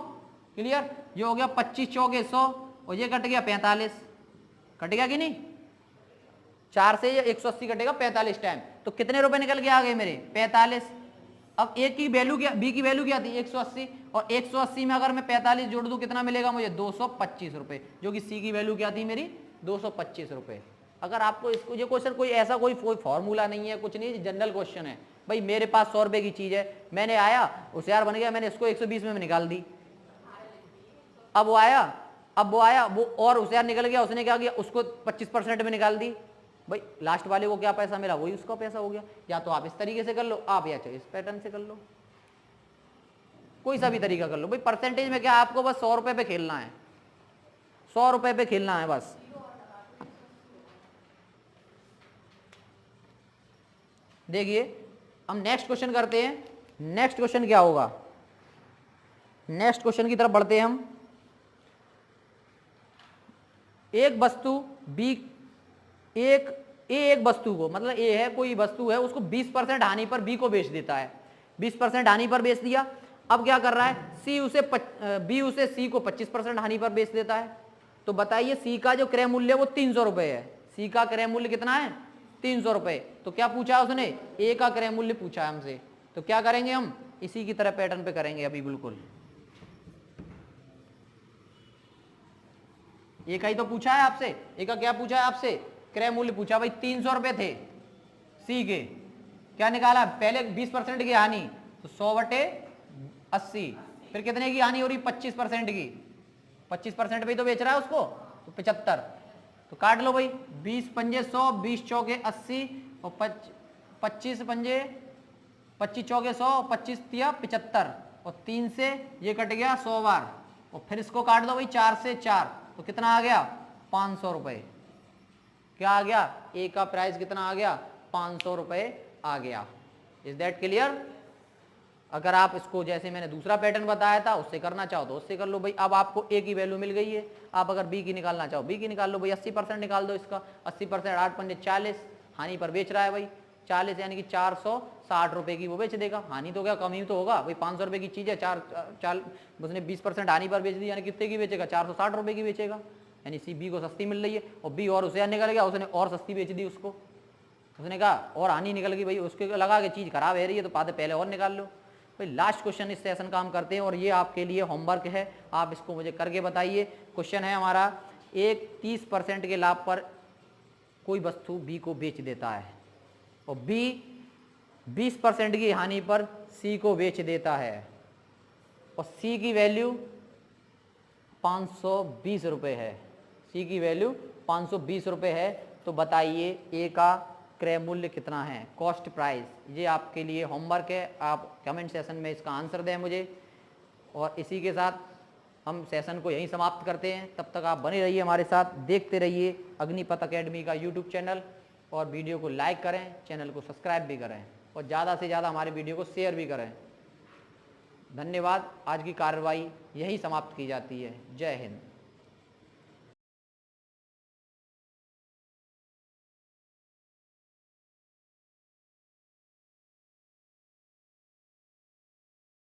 क्लियर, ये हो गया 25 चौके 100 और ये कट गया 45, कट गया कि नहीं, 4 से ये 180 कटेगा 45 टाइम, तो कितने रुपए निकल के आ गए मेरे 45। अब ए की वैल्यू क्या, बी की वैल्यू क्या थी 180, और 180 में अगर मैं 45 जोड़ दूं कितना मिलेगा मुझे 225 रुपए, जो कि सी की वैल्यू क्या थी मेरी 225 रुपए। अगर आपको इसको ये क्वेश्चन कोई ऐसा कोई फॉर्मूला नहीं है, कुछ नहीं, जनरल क्वेश्चन है, भाई मेरे पास 100 रुपए की चीज है, मैंने आया होशियार बन गया, मैंने इसको 120 में निकाल दी। अब वो आया वो और होशियार निकल गया, उसने क्या किया, उसको 25% में निकाल दी। भाई लास्ट वाले को क्या पैसा मिला, वही उसका पैसा हो गया। या तो आप इस तरीके से कर लो, आप या इस पैटर्न से कर लो, कोई सा भी तरीका कर लो। भाई परसेंटेज में क्या, आपको बस 100 रुपए पे खेलना है, 100 रुपए पे खेलना है बस। देखिए हम नेक्स्ट क्वेश्चन करते हैं। नेक्स्ट क्वेश्चन क्या होगा, नेक्स्ट क्वेश्चन की तरफ बढ़ते हैं हम। एक वस्तु बी, एक वस्तु को, मतलब ए है कोई वस्तु है, उसको 20% हानि पर बी को बेच देता है, 20% हानि पर बेच दिया। अब क्या कर रहा है, बी उसे सी को 25% हानि पर बेच देता है। तो बताइए सी का जो क्रय मूल्य वो 300 रुपए है, सी का क्रय मूल्य कितना है 300 रुपए। तो क्या पूछा उसने, ए का क्रय मूल्य पूछा है हमसे। तो क्या करेंगे हम, इसी की तरह पैटर्न पे करेंगे अभी बिल्कुल। ए का ही तो पूछा है आपसे, ए का क्या पूछा है आपसे, क्रय मूल्य पूछा। भाई 300 रुपए थे सी के, क्या निकाला, पहले 20% की हानि, तो 100/80, फिर कितने की हानि हो रही, 25% की, 25% पे तो बेच रहा है उसको, तो 75। तो काट लो भाई, 20 पंजे 100, 20 चौके 80 और 25 पंजे 25 चौके 100, 25 तिया 75 और 3 से ये कट गया 100 बार, और फिर इसको काट दो भाई 4 से 4, तो कितना आ गया 500 रुपए। क्या आ गया, ए का प्राइस कितना आ गया 500 रुपए आ गया। Is that clear. अगर आप इसको जैसे मैंने दूसरा पैटर्न बताया था उससे करना चाहो तो उससे कर लो भाई। अब आपको ए की वैल्यू मिल गई है, आप अगर बी की निकालना चाहो बी की निकाल लो भाई। 80% निकाल दो इसका, 80% 8 पंजे 40, हानि पर बेच रहा है भाई 40, यानी कि 460 रुपए की वो बेच देगा। हानि तो क्या कम ही तो होगा भाई, 500 रुपए की चीज है, उसने 20% हानि पर बेच दी, यानी कितने की बेचेगा 460 रुपए की बेचेगा, यानी सी बी को सस्ती मिल रही है। और बी और उसे निकल गया, उसने और सस्ती बेच दी उसको, उसने कहा और हानि निकल गई भाई, उसके लगा के चीज खराब है रही है तो पहले और निकाल लो भाई। लास्ट क्वेश्चन इस सेशन का हम करते हैं और ये आपके लिए होमवर्क है, आप इसको मुझे करके बताइए। क्वेश्चन है हमारा, एक 30% के लाभ पर कोई वस्तु बी को बेच देता है और बी 20% की हानि पर सी को बेच देता है और सी की वैल्यू 520 रुपये है, सी की वैल्यू 520 रुपये है। तो बताइए ए का क्रय मूल्य कितना है, कॉस्ट प्राइस। ये आपके लिए होमवर्क है, आप कमेंट सेशन में इसका आंसर दें मुझे। और इसी के साथ हम सेशन को यहीं समाप्त करते हैं। तब तक आप बने रहिए हमारे साथ, देखते रहिए अग्निपथ अकेडमी का यूट्यूब चैनल और वीडियो को लाइक करें, चैनल को सब्सक्राइब भी करें और ज़्यादा से ज़्यादा हमारे वीडियो को शेयर भी करें। धन्यवाद। आज की कार्रवाई यही समाप्त की जाती है। जय हिंद।